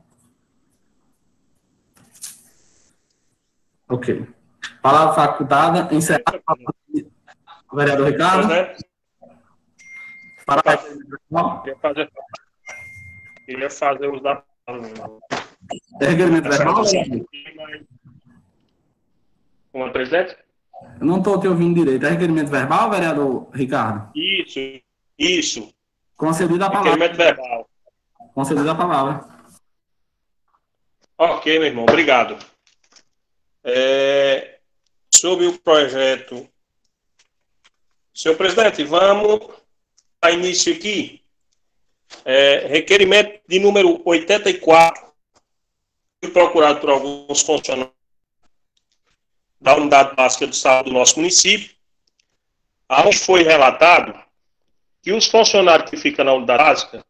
Ok. Palavra facultada. Encerrada. Vereador Ricardo. Queria fazer os da... Requerimento verbal? Como é, presidente? Eu não estou te ouvindo direito. É requerimento verbal, vereador Ricardo? Isso. Concedida a palavra. Requerimento verbal. Concedida a palavra. Ok, meu irmão. Obrigado. Sobre o projeto... Senhor presidente, vamos dar início aqui. Requerimento de número 84, procurado por alguns funcionários da Unidade Básica de Saúde do nosso município, onde foi relatado que os funcionários que ficam na Unidade Básica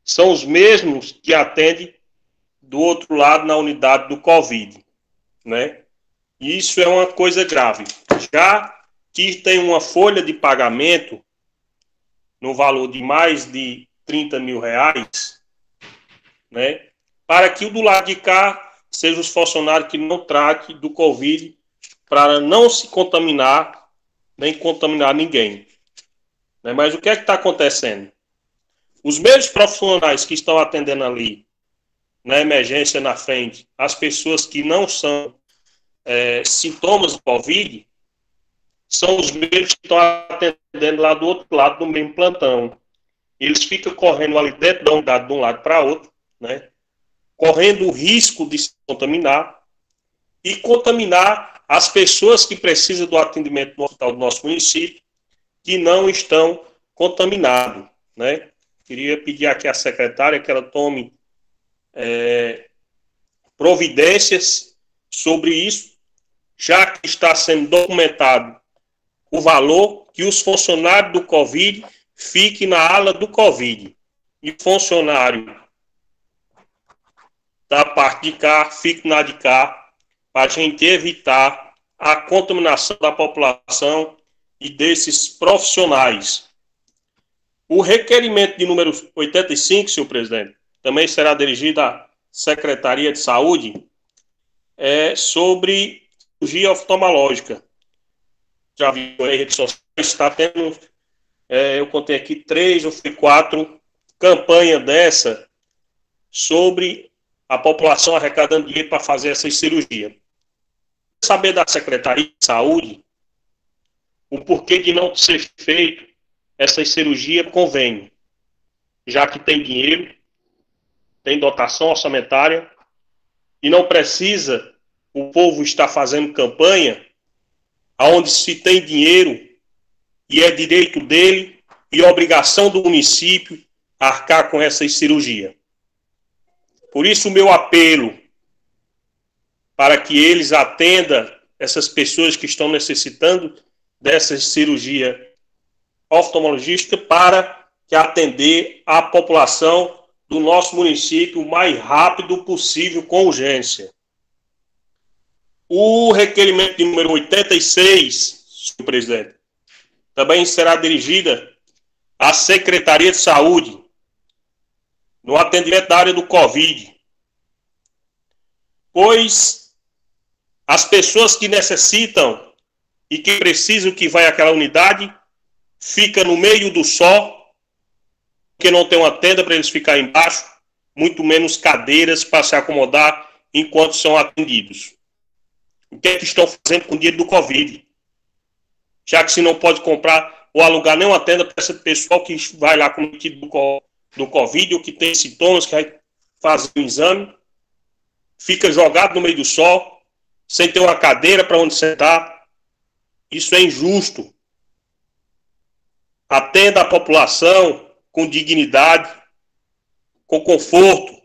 são os mesmos que atendem do outro lado na unidade do Covid, né? E isso é uma coisa grave. Já que tem uma folha de pagamento no valor de mais de 30 mil reais, né, para que o do lado de cá seja os funcionários que não tratem do Covid para não se contaminar, nem contaminar ninguém. Né? Mas o que é que está acontecendo? Os mesmos profissionais que estão atendendo ali, na emergência na frente, as pessoas que não são sintomas do Covid, são os mesmos que estão atendendo lá do outro lado, do mesmo plantão. Eles ficam correndo ali dentro da unidade de um lado para outro, né? Correndo o risco de se contaminar e contaminar as pessoas que precisam do atendimento no hospital do nosso município, que não estão contaminados, né? Queria pedir aqui à secretária que ela tome providências sobre isso, já que está sendo documentado o valor que os funcionários do Covid fiquem na ala do Covid. E o funcionário da parte de cá fique na de cá, para a gente evitar a contaminação da população e desses profissionais. O requerimento de número 85, senhor presidente, também será dirigido à Secretaria de Saúde, sobre cirurgia oftalmológica. Já viu aí, redes sociais, está tendo, eu contei aqui 3 ou 4 campanhas dessa sobre a população arrecadando dinheiro para fazer essas cirurgias. Saber da Secretaria de Saúde o porquê de não ser feito essas cirurgias convênio, já que tem dinheiro, tem dotação orçamentária e não precisa o povo estar fazendo campanha aonde se tem dinheiro e é direito dele e obrigação do município arcar com essas cirurgias. Por isso o meu apelo para que eles atendam essas pessoas que estão necessitando dessas cirurgias oftalmológicas para que atender a população do nosso município o mais rápido possível com urgência. O requerimento de número 86, senhor presidente, também será dirigida à Secretaria de Saúde no atendimento da área do Covid, pois as pessoas que necessitam e que precisam que vai àquela unidade fica no meio do sol, porque não tem uma tenda para eles ficarem embaixo, muito menos cadeiras para se acomodar enquanto são atendidos. O que é que estão fazendo com o dinheiro do Covid? Já que se não pode comprar ou alugar nenhuma tenda para esse pessoal que vai lá com o motivo do Covid ou que tem sintomas, que vai fazer um exame, fica jogado no meio do sol, sem ter uma cadeira para onde sentar. Isso é injusto. Atenda a população com dignidade, com conforto,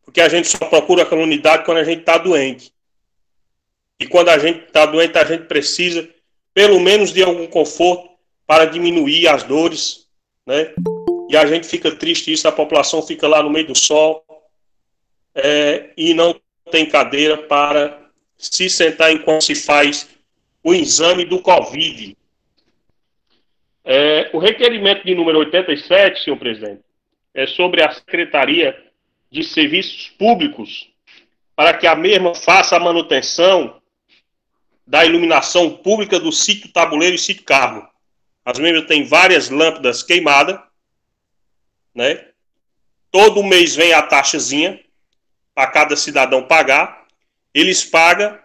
porque a gente só procura aquela unidade quando a gente está doente. E quando a gente está doente, a gente precisa, pelo menos, de algum conforto para diminuir as dores, né? E a gente fica triste isso, a população fica lá no meio do sol e não tem cadeira para se sentar enquanto se faz o exame do Covid. O requerimento de número 87, senhor presidente, é sobre a Secretaria de Serviços Públicos, para que a mesma faça a manutenção da iluminação pública do sítio Tabuleiro e sítio Carmo. As mesmas têm várias lâmpadas queimadas, né? Todo mês vem a taxazinha para cada cidadão pagar. Eles pagam,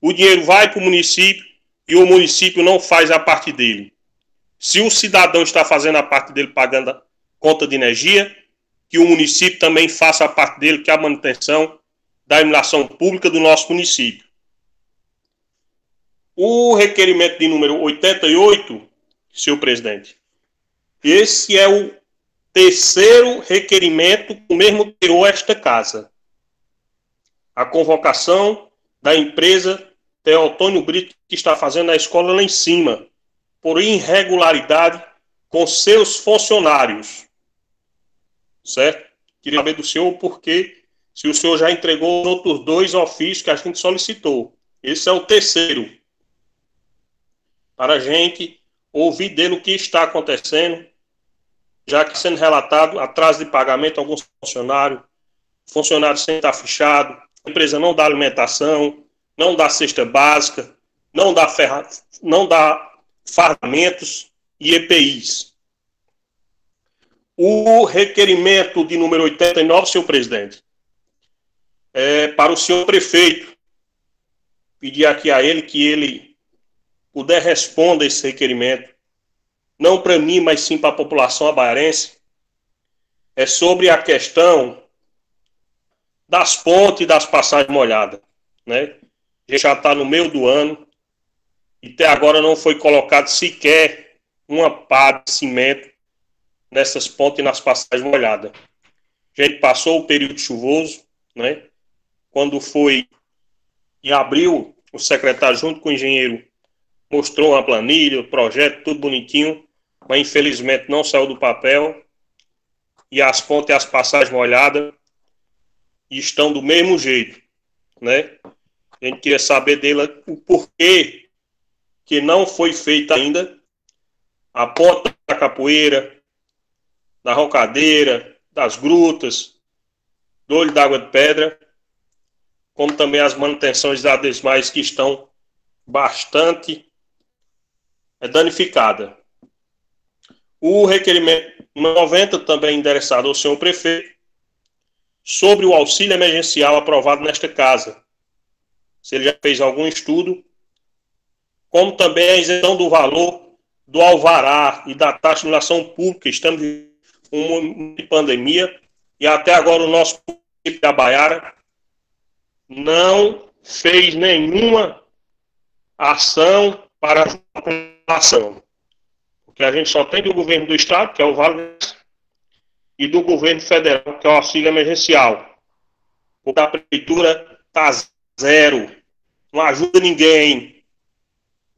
o dinheiro vai para o município e o município não faz a parte dele. Se o cidadão está fazendo a parte dele pagando a conta de energia, que o município também faça a parte dele, que é a manutenção da iluminação pública do nosso município. O requerimento de número 88, senhor presidente, esse é o terceiro requerimento que o mesmo tirou esta casa. A convocação da empresa Teotônio Brito, que está fazendo a escola lá em cima, por irregularidade com seus funcionários. Certo? Queria saber do senhor porque, se o senhor já entregou os outros 2 ofícios que a gente solicitou. Esse é o terceiro. Para a gente ouvir dele o que está acontecendo, já que sendo relatado atraso de pagamento a alguns funcionários sem estar fichado, a empresa não dá alimentação, não dá cesta básica, não dá fardamentos e EPIs. O requerimento de número 89, senhor presidente, é para o senhor prefeito. Pedir aqui a ele que ele puder responder esse requerimento, não para mim, mas sim para a população abaiarense, é sobre a questão das pontes e das passagens molhadas, né? A gente já está no meio do ano e até agora não foi colocado sequer uma pá de cimento nessas pontes e nas passagens molhadas. A gente passou o período chuvoso, né? Quando foi em abril, o secretário, junto com o engenheiro, mostrou uma planilha, o projeto, tudo bonitinho, mas infelizmente não saiu do papel. E as pontes e as passagens molhadas estão do mesmo jeito, né? A gente queria saber dele o porquê que não foi feita ainda a ponte da Capoeira, da Rocadeira, das Grutas, do Olho d'Água de Pedra, como também as manutenções das demais que estão bastante danificadas. O requerimento 90, também endereçado ao senhor prefeito, sobre o auxílio emergencial aprovado nesta casa. Se ele já fez algum estudo, como também a isenção do valor do alvará e da taxa de iluminação pública. Estamos em uma pandemia e até agora o nosso município da Baiara não fez nenhuma ação para a população. Porque a gente só tem do governo do estado, que é o Vale, e do governo federal, que é o auxílio emergencial. Porque a prefeitura está zero, não ajuda ninguém,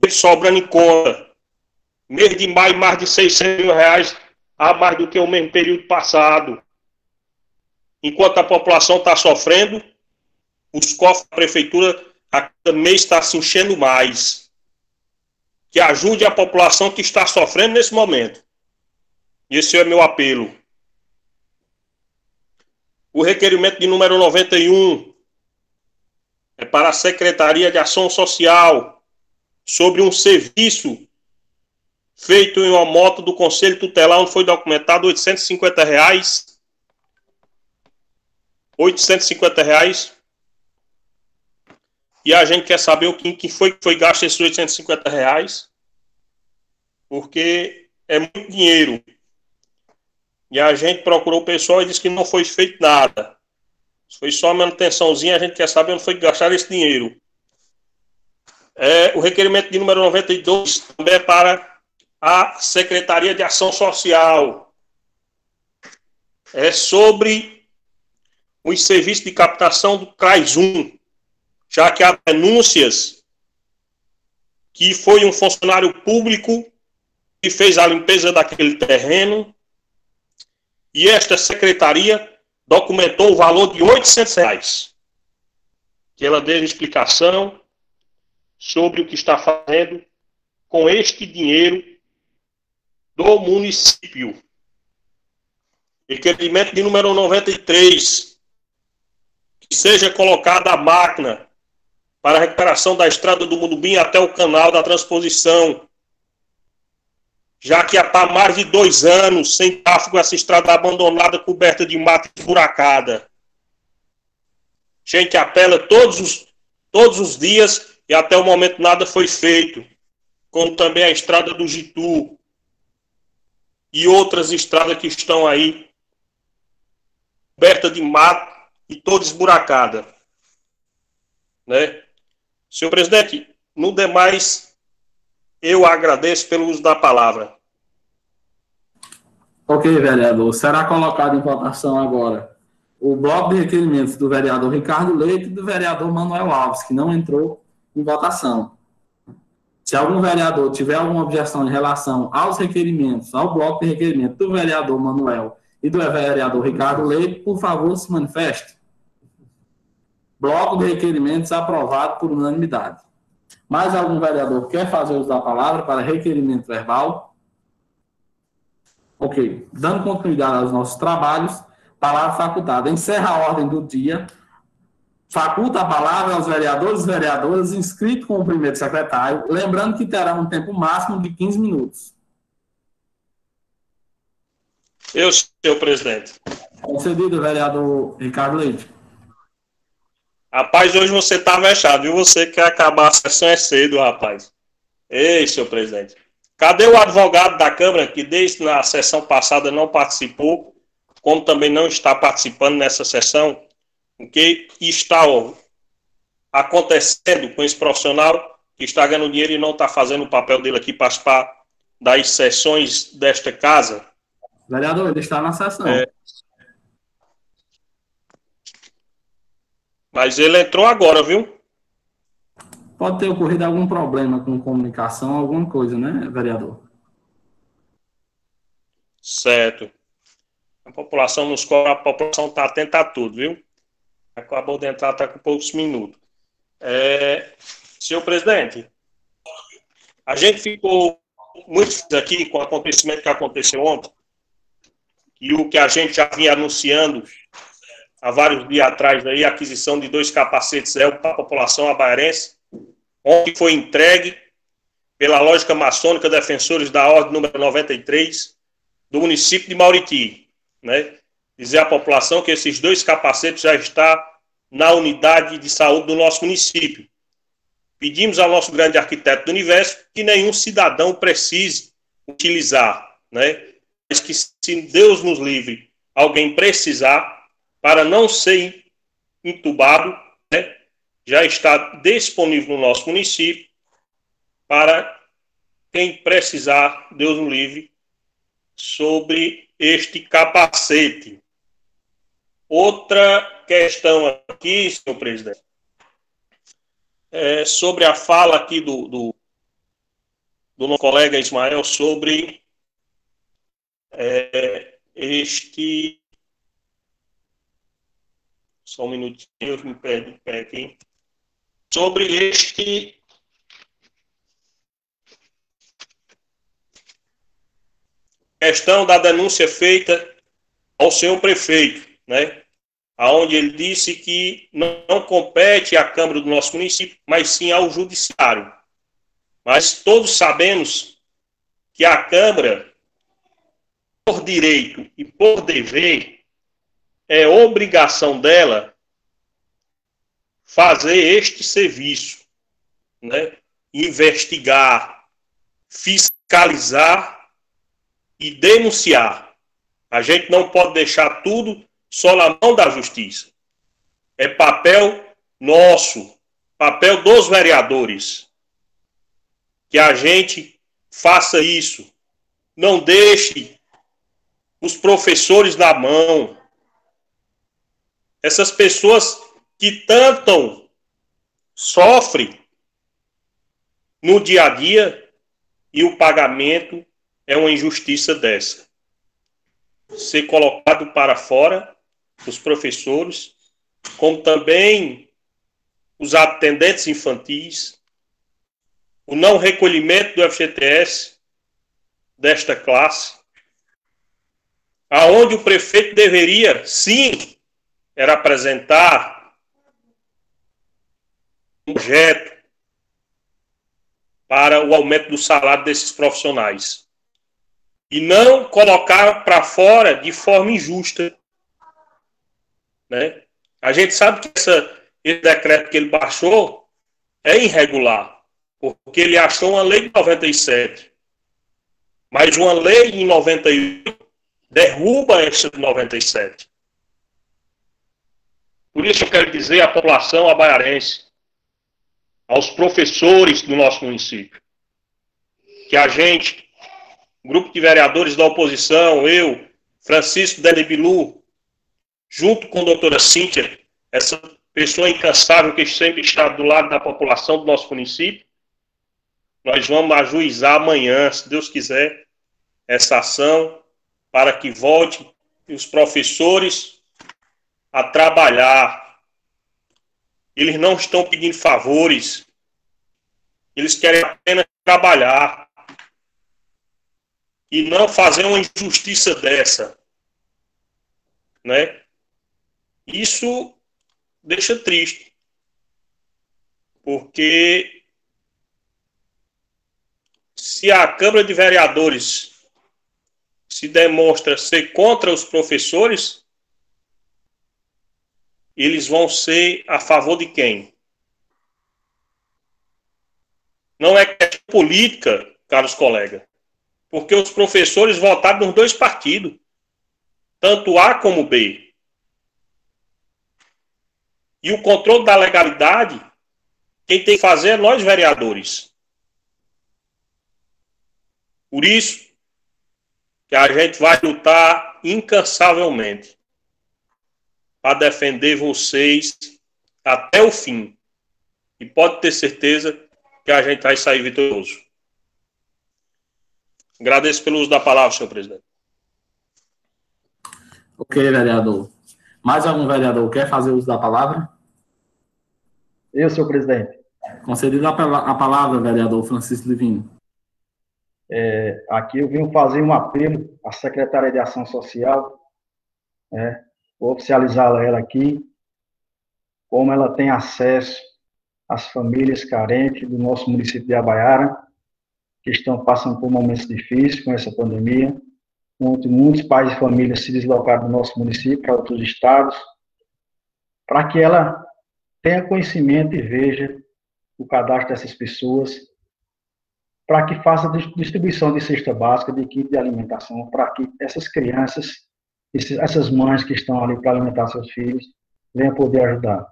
sobrando em conta. Mês de maio, mais de R$600 mil a mais do que o mesmo período passado. Enquanto a população está sofrendo, os cofres da prefeitura a cada mês está se enchendo mais. Que ajude a população que está sofrendo nesse momento. E esse é o meu apelo. O requerimento de número 91 é para a Secretaria de Ação Social sobre um serviço feito em uma moto do Conselho Tutelar, onde foi documentado R$850. R$850. E a gente quer saber o que foi gasto esses R$850, porque é muito dinheiro. E a gente procurou o pessoal e disse que não foi feito nada. Foi só uma manutençãozinha, a gente quer saber onde foi gastar esse dinheiro. O requerimento de número 92 também é para a Secretaria de Ação Social. É sobre os serviços de captação do CRAS 1, já que há denúncias que foi um funcionário público que fez a limpeza daquele terreno e esta secretaria documentou o valor de R$800. Que ela dê explicação sobre o que está fazendo com este dinheiro do município. Requerimento de número 93, que seja colocada a máquina para a recuperação da estrada do Mundubim até o canal da transposição, já que há mais de 2 anos sem tráfego essa estrada abandonada, coberta de mata esburacada. A gente apela todos os dias e até o momento nada foi feito, como também a estrada do Jitu e outras estradas que estão aí coberta de mato e toda esburacada, né? Senhor presidente, no demais, eu agradeço pelo uso da palavra. Ok, vereador. Será colocado em votação agora o bloco de requerimentos do vereador Ricardo Leite e do vereador Manuel Alves, que não entrou em votação. Se algum vereador tiver alguma objeção em relação aos requerimentos, ao bloco de requerimentos do vereador Manuel e do vereador Ricardo Leite, por favor, se manifeste. Bloco de requerimentos aprovado por unanimidade. Mais algum vereador quer fazer uso da palavra para requerimento verbal? Ok. Dando continuidade aos nossos trabalhos, palavra facultada. Encerra a ordem do dia. Faculta a palavra aos vereadores e vereadoras inscritos com o primeiro secretário, lembrando que terá um tempo máximo de 15 minutos. Eu, senhor presidente. Concedido, vereador Ricardo Leite. Rapaz, hoje você está vexado, viu? Você quer acabar a sessão cedo, rapaz. Ei, senhor presidente. Cadê o advogado da Câmara que desde na sessão passada não participou, como também não está participando nessa sessão? O que está acontecendo com esse profissional que está ganhando dinheiro e não está fazendo o papel dele aqui, participar das sessões desta casa? Vereador, ele está na sessão. Mas ele entrou agora, viu? Pode ter ocorrido algum problema com comunicação, alguma coisa, né, vereador? Certo. A população nos cobra, a população está atenta a tudo, viu? Acabou de entrar, está com poucos minutos. Senhor presidente, a gente ficou muito feliz aqui com o acontecimento que aconteceu ontem e o que a gente já vinha anunciando há vários dias atrás, aí, a aquisição de 2 capacetes para a população abaiarense, ontem foi entregue pela Lógica Maçônica Defensores da Ordem número 93 do município de Mauriti, né? Dizer à população que esses 2 capacetes já estão na unidade de saúde do nosso município. Pedimos ao nosso grande arquiteto do universo que nenhum cidadão precise utilizar, né? Mas que, se Deus nos livre, alguém precisar, para não ser entubado, né, já está disponível no nosso município para quem precisar, Deus nos livre, sobre este capacete. Outra questão aqui, senhor presidente, é sobre a fala aqui do nosso colega Ismael sobre este... Só um minutinho, eu me perdi de pé aqui. Sobre este... questão da denúncia feita ao senhor prefeito, né? Onde ele disse que não compete à Câmara do nosso município, mas sim ao Judiciário. Mas todos sabemos que a Câmara, por direito e por dever, é obrigação dela fazer este serviço, né? Investigar, fiscalizar e denunciar. A gente não pode deixar tudo só na mão da justiça. É papel nosso, papel dos vereadores, que a gente faça isso. Não deixe os professores na mão. Essas pessoas que tanto sofrem no dia a dia e o pagamento é uma injustiça dessa. Ser colocado para fora os professores, como também os atendentes infantis, o não recolhimento do FGTS desta classe, aonde o prefeito deveria, sim, era apresentar um projeto para o aumento do salário desses profissionais. E não colocar para fora de forma injusta, né? A gente sabe que esse decreto que ele baixou é irregular, porque ele achou uma lei de 97. Mas uma lei em 98 derruba essa de 97. Por isso eu quero dizer à população abaiarense, aos professores do nosso município, que a gente, grupo de vereadores da oposição, eu, Francisco Denebilu, junto com a doutora Cíntia, essa pessoa incansável que sempre está do lado da população do nosso município, nós vamos ajuizar amanhã, se Deus quiser, essa ação para que volte os professores a trabalhar Eles não estão pedindo favores. Eles querem apenas trabalhar. E não fazer uma injustiça dessa. Né? Isso deixa triste. Porque se a Câmara de Vereadores se demonstra ser contra os professores, eles vão ser a favor de quem? Não é questão política, caros colegas, porque os professores votaram nos dois partidos, tanto A como B. E o controle da legalidade, quem tem que fazer é nós, vereadores. Por isso que a gente vai lutar incansavelmente para defender vocês até o fim. E pode ter certeza que a gente vai sair vitorioso. Agradeço pelo uso da palavra, senhor presidente. Ok, vereador. Mais algum vereador quer fazer uso da palavra? Eu, senhor presidente. Concedido a palavra, vereador Francisco Livino. Aqui eu vim fazer um apelo à secretária de Ação Social, vou oficializá-la ela aqui, como ela tem acesso às famílias carentes do nosso município de Itabaiara, que estão passando por momentos difíceis com essa pandemia, onde muitos pais e famílias se deslocaram do nosso município para outros estados, para que ela tenha conhecimento e veja o cadastro dessas pessoas, para que faça distribuição de cesta básica, de kit de alimentação, para que essas crianças, essas mães que estão ali para alimentar seus filhos, venham poder ajudar.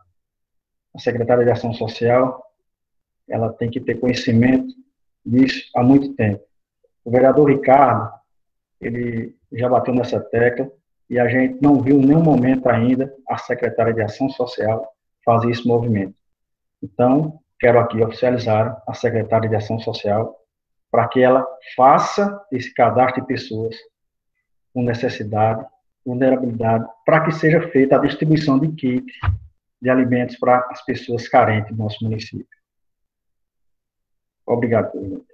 A secretária de Ação Social, ela tem que ter conhecimento disso há muito tempo. O vereador Ricardo, ele já bateu nessa tecla, e a gente não viu em nenhum momento ainda a secretária de Ação Social fazer esse movimento. Então, quero aqui oficializar a secretária de Ação Social para que ela faça esse cadastro de pessoas com necessidade, vulnerabilidade, para que seja feita a distribuição de kits de alimentos para as pessoas carentes do nosso município. Obrigado, presidente.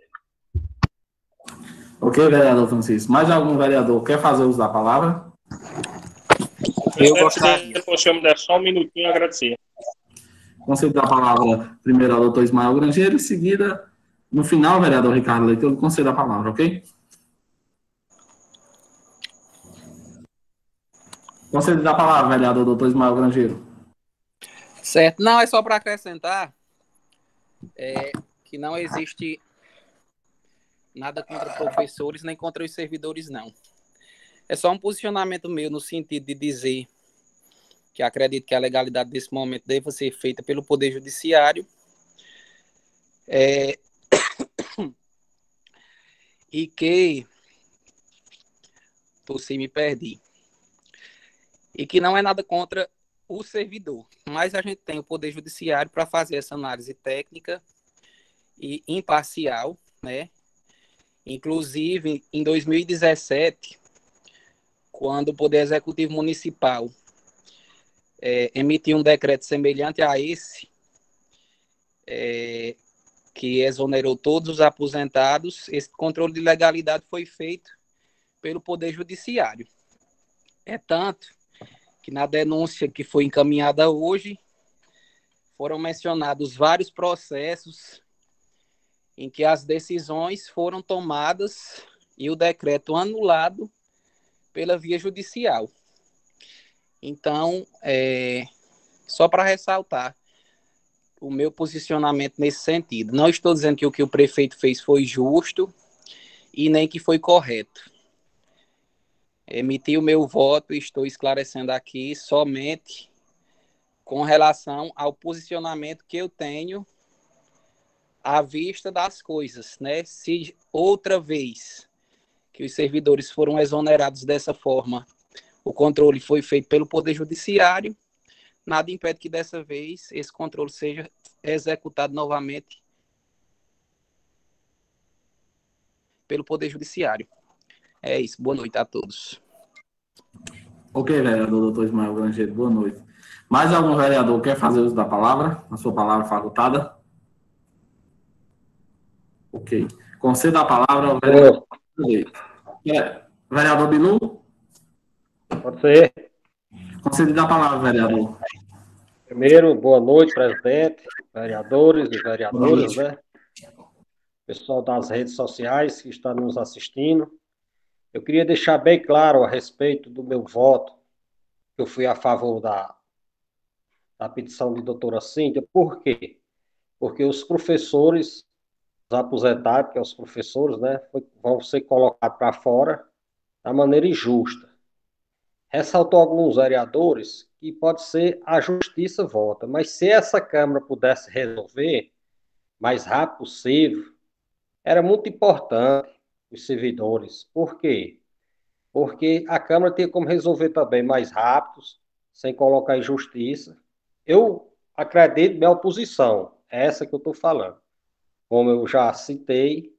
Ok, vereador Francisco. Mais algum vereador quer fazer uso da palavra? Eu gostaria. Se você me der só um minutinho, agradecer. Concedido a palavra primeiro ao doutor Ismael Grangeiro, em seguida, no final, vereador Ricardo Leite, eu concedo a palavra, ok? Concedido a palavra, vereador doutor Ismael Grangeiro. Certo. Não, é só para acrescentar que não existe nada contra professores nem contra os servidores, não. É só um posicionamento meu no sentido de dizer que acredito que a legalidade desse momento deva ser feita pelo Poder Judiciário. E que... Tossi, me perdi. E que não é nada contra o servidor, mas a gente tem o Poder Judiciário para fazer essa análise técnica e imparcial, né? Inclusive, em 2017, quando o Poder Executivo Municipal emitiu um decreto semelhante a esse, que exonerou todos os aposentados, esse controle de legalidade foi feito pelo Poder Judiciário. É tanto que na denúncia que foi encaminhada hoje, foram mencionados vários processos em que as decisões foram tomadas e o decreto anulado pela via judicial. Então, só para ressaltar o meu posicionamento nesse sentido. Não estou dizendo que o que o prefeito fez foi justo e nem que foi correto. Emiti o meu voto e estou esclarecendo aqui somente com relação ao posicionamento que eu tenho à vista das coisas, né? Se outra vez que os servidores foram exonerados dessa forma, o controle foi feito pelo Poder Judiciário, nada impede que dessa vez esse controle seja executado novamente pelo Poder Judiciário. É isso. Boa noite a todos. Ok, vereador doutor Ismael Grangeiro, boa noite. Mais algum vereador quer fazer uso da palavra? A sua palavra facultada? Ok. Conceda a palavra ao vereador. Vereador Bilu? Pode ser. Concedida a palavra, vereador. Primeiro, boa noite, presidente, vereadores e vereadoras, né? Pessoal das redes sociais que está nos assistindo. Eu queria deixar bem claro a respeito do meu voto, que eu fui a favor da petição de doutora Cíntia. Por quê? Porque os professores, os aposentados, que são os professores, né, vão ser colocados para fora da maneira injusta. Ressaltou alguns vereadores que pode ser a justiça vota, mas se essa Câmara pudesse resolver mais rápido possível, era muito importante os servidores. Por quê? Porque a Câmara tem como resolver também mais rápido, sem colocar injustiça. Eu acredito minha oposição, é essa que eu estou falando. Como eu já citei,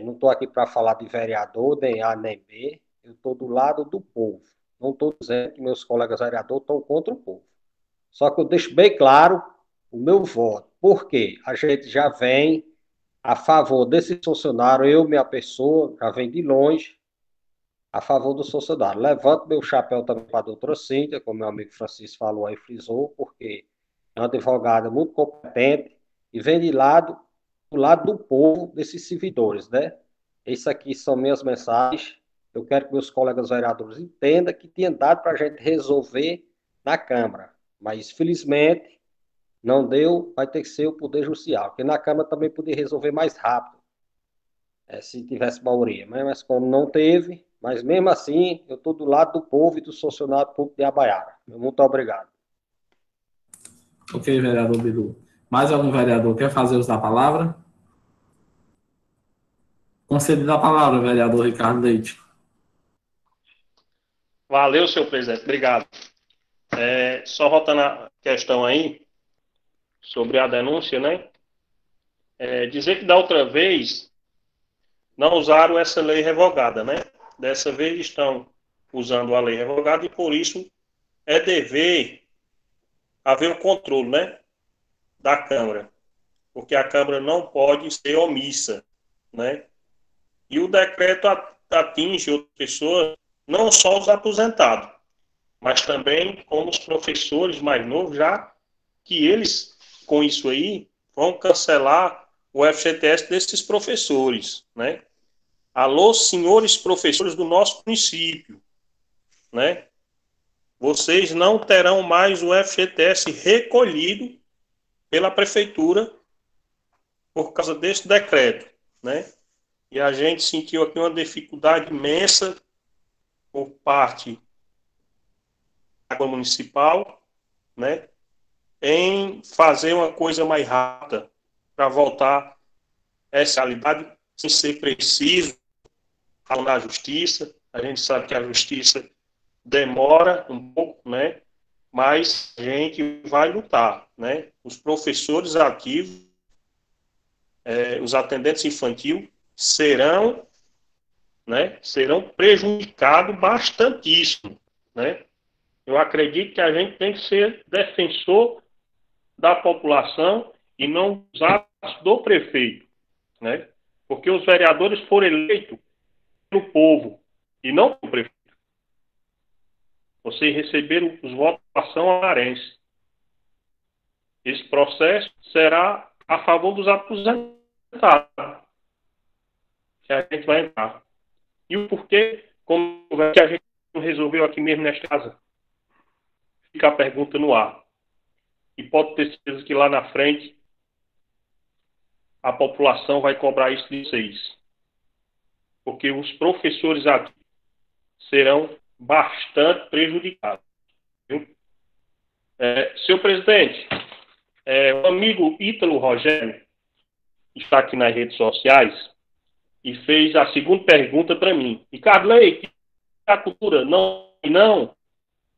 não estou aqui para falar de vereador, nem A nem B, eu estou do lado do povo. Não estou dizendo que meus colegas vereadores estão contra o povo. Só que eu deixo bem claro o meu voto. Por quê? A gente já vem a favor desse funcionário, eu, minha pessoa, já vem de longe, a favor do funcionário. Levanto meu chapéu também para a doutora Cíntia, como meu amigo Francisco falou aí, frisou, porque é uma advogada muito competente e vem do lado do povo, desses servidores, né? Isso aqui são minhas mensagens. Eu quero que meus colegas vereadores entendam que tinha dado para a gente resolver na Câmara. Mas, felizmente, não deu, vai ter que ser o Poder Judicial. Porque na Câmara também poderia resolver mais rápido, se tivesse maioria. Mas como não teve, mas mesmo assim, eu estou do lado do povo e do funcionário público de Abaiara. Muito obrigado. Ok, vereador Bilu. Mais algum vereador quer fazer uso da palavra? Concedida a palavra, vereador Ricardo Leite. Valeu, senhor presidente. Obrigado. Só voltando a questão aí, sobre a denúncia, né? Dizer que da outra vez não usaram essa lei revogada, né? Dessa vez estão usando a lei revogada e por isso é dever haver o controle, né? Da Câmara. Porque a Câmara não pode ser omissa, né? E o decreto atinge outras pessoas, não só os aposentados, mas também como os professores mais novos, já que eles, com isso aí, vão cancelar o FGTS desses professores, né? Alô, senhores professores do nosso município, né? Vocês não terão mais o FGTS recolhido pela prefeitura por causa desse decreto, né? E a gente sentiu aqui uma dificuldade imensa por parte da Câmara Municipal, né? Em fazer uma coisa mais rápida para voltar essa realidade sem ser preciso na justiça. A gente sabe que a justiça demora um pouco, né? Mas a gente vai lutar, né? Os professores ativos, os atendentes infantil serão prejudicados bastantíssimo, né? Eu acredito que a gente tem que ser defensor da população e não usar do prefeito, né? Porque os vereadores foram eleitos pelo povo e não pelo prefeito. Vocês receberam os votos da população amarense. Esse processo será a favor dos aposentados, que a gente vai entrar. E o porquê, como que a gente resolveu aqui mesmo nesta casa? Fica a pergunta no ar. E pode ter certeza que lá na frente a população vai cobrar isso de vocês. Porque os professores aqui serão bastante prejudicados. Viu? Senhor presidente, o amigo Ítalo Rogério está aqui nas redes sociais e fez a segunda pergunta para mim. Ricardo Leite, a cultura não,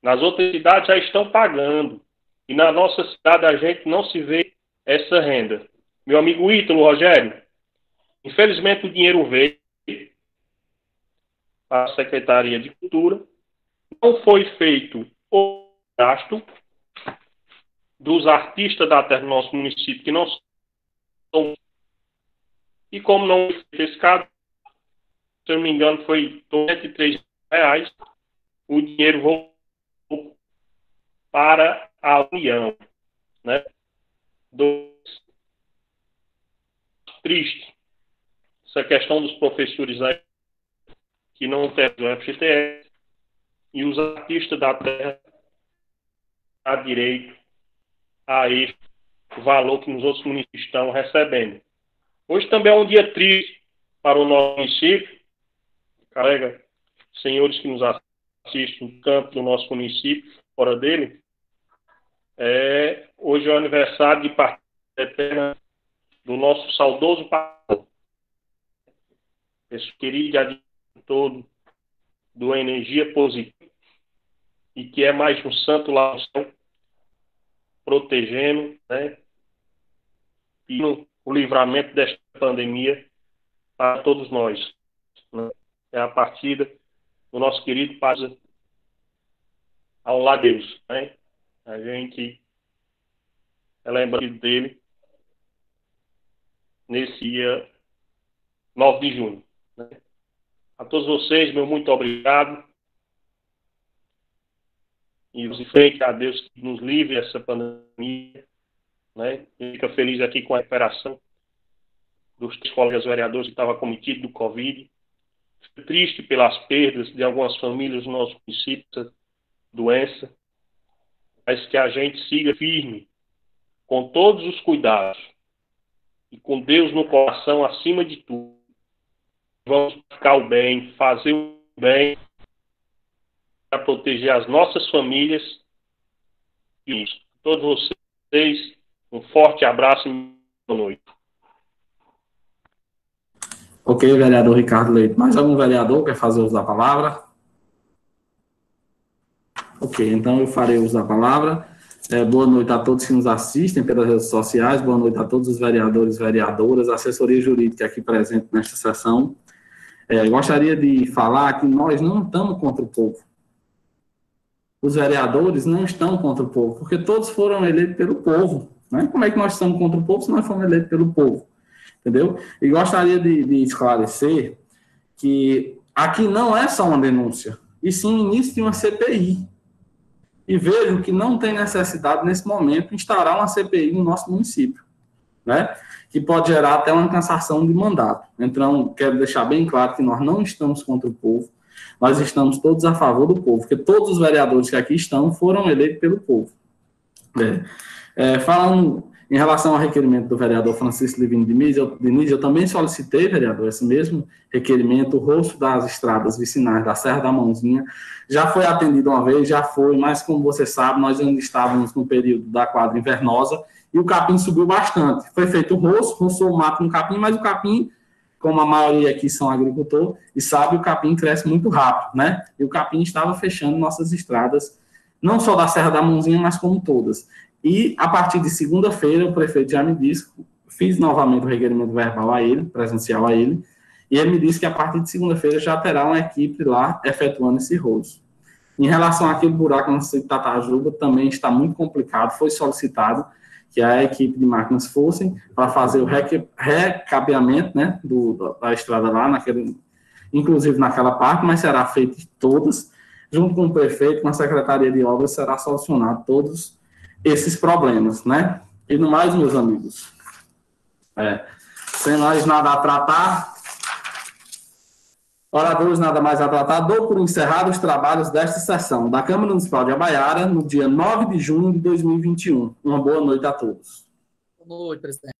nas outras cidades já estão pagando. E na nossa cidade a gente não se vê essa renda. Meu amigo Ítalo Rogério, infelizmente o dinheiro veio para a Secretaria de Cultura, não foi feito o gasto dos artistas da terra do nosso município, que não são. E como não foi pescado, se eu não me engano, foi R$93, o dinheiro voltou para a União, né? Triste essa questão dos professores aí que não tem o FGTS e os artistas da terra a direito a esse valor que nos outros municípios estão recebendo. Hoje também é um dia triste para o nosso município, colega, senhores que nos assistem no campo do nosso município, fora dele. Hoje é o aniversário de partida eterna do nosso saudoso pastor, esse querido adiante todo do Energia Positiva, e que é mais um santo lá no céu, protegendo, né, e o livramento desta pandemia para todos nós, né? É a partida do nosso querido Padre ao lado de Deus, né? A gente lembra dele nesse dia 9 de junho, né? A todos vocês, meu muito obrigado. E vamos em frente a Deus que nos livre dessa pandemia, né? Fica feliz aqui com a recuperação dos colegas vereadores que estavam cometidos do Covid. Fico triste pelas perdas de algumas famílias no nosso município, essa doença, mas que a gente siga firme, com todos os cuidados, e com Deus no coração acima de tudo. Vamos ficar o bem, fazer o bem, para proteger as nossas famílias. E isso. Todos vocês, um forte abraço e boa noite. Ok, vereador Ricardo Leite. Mais algum vereador quer fazer uso da palavra? Ok, então eu farei uso da palavra. Boa noite a todos que nos assistem pelas redes sociais. Boa noite a todos os vereadores e vereadoras, assessoria jurídica aqui presente nesta sessão. Gostaria de falar que nós não estamos contra o povo. Os vereadores não estão contra o povo, porque todos foram eleitos pelo povo, né? Como é que nós estamos contra o povo se nós fomos eleitos pelo povo? Entendeu? E gostaria de esclarecer que aqui não é só uma denúncia, e sim o início de uma CPI. E vejo que não tem necessidade, nesse momento, de instaurar uma CPI no nosso município, né? Que pode gerar até uma cassação de mandato. Então, quero deixar bem claro que nós não estamos contra o povo, nós estamos todos a favor do povo, porque todos os vereadores que aqui estão foram eleitos pelo povo. Falando em relação ao requerimento do vereador Francisco Livino Diniz, eu também solicitei, vereador, esse mesmo requerimento. O rosto das estradas vicinais da Serra da Mãozinha já foi atendido uma vez, mas como você sabe, nós ainda estávamos no período da quadra invernosa e o capim subiu bastante. Foi feito o roçou o mato no capim, mas o capim, como a maioria aqui são agricultor, e sabe, o capim cresce muito rápido, né? E o capim estava fechando nossas estradas, não só da Serra da Mãozinha, mas como todas. E, a partir de segunda-feira, o prefeito já me disse, fiz novamente o requerimento verbal a ele, presencial a ele, e ele me disse que a partir de segunda-feira já terá uma equipe lá efetuando esse roço. Em relação àquele buraco na cidade de Tatajuba, também está muito complicado, foi solicitado que a equipe de máquinas fossem para fazer o recabeamento, né, da estrada lá, inclusive naquela parte, mas será feito todas, junto com o prefeito, com a Secretaria de Obras, será solucionado todos esses problemas, né? E no mais, meus amigos, sem mais nada a tratar, oradores, nada mais a tratar, dou por encerrado os trabalhos desta sessão da Câmara Municipal de Abaiara, no dia 9 de junho de 2021. Uma boa noite a todos. Boa noite, presidente.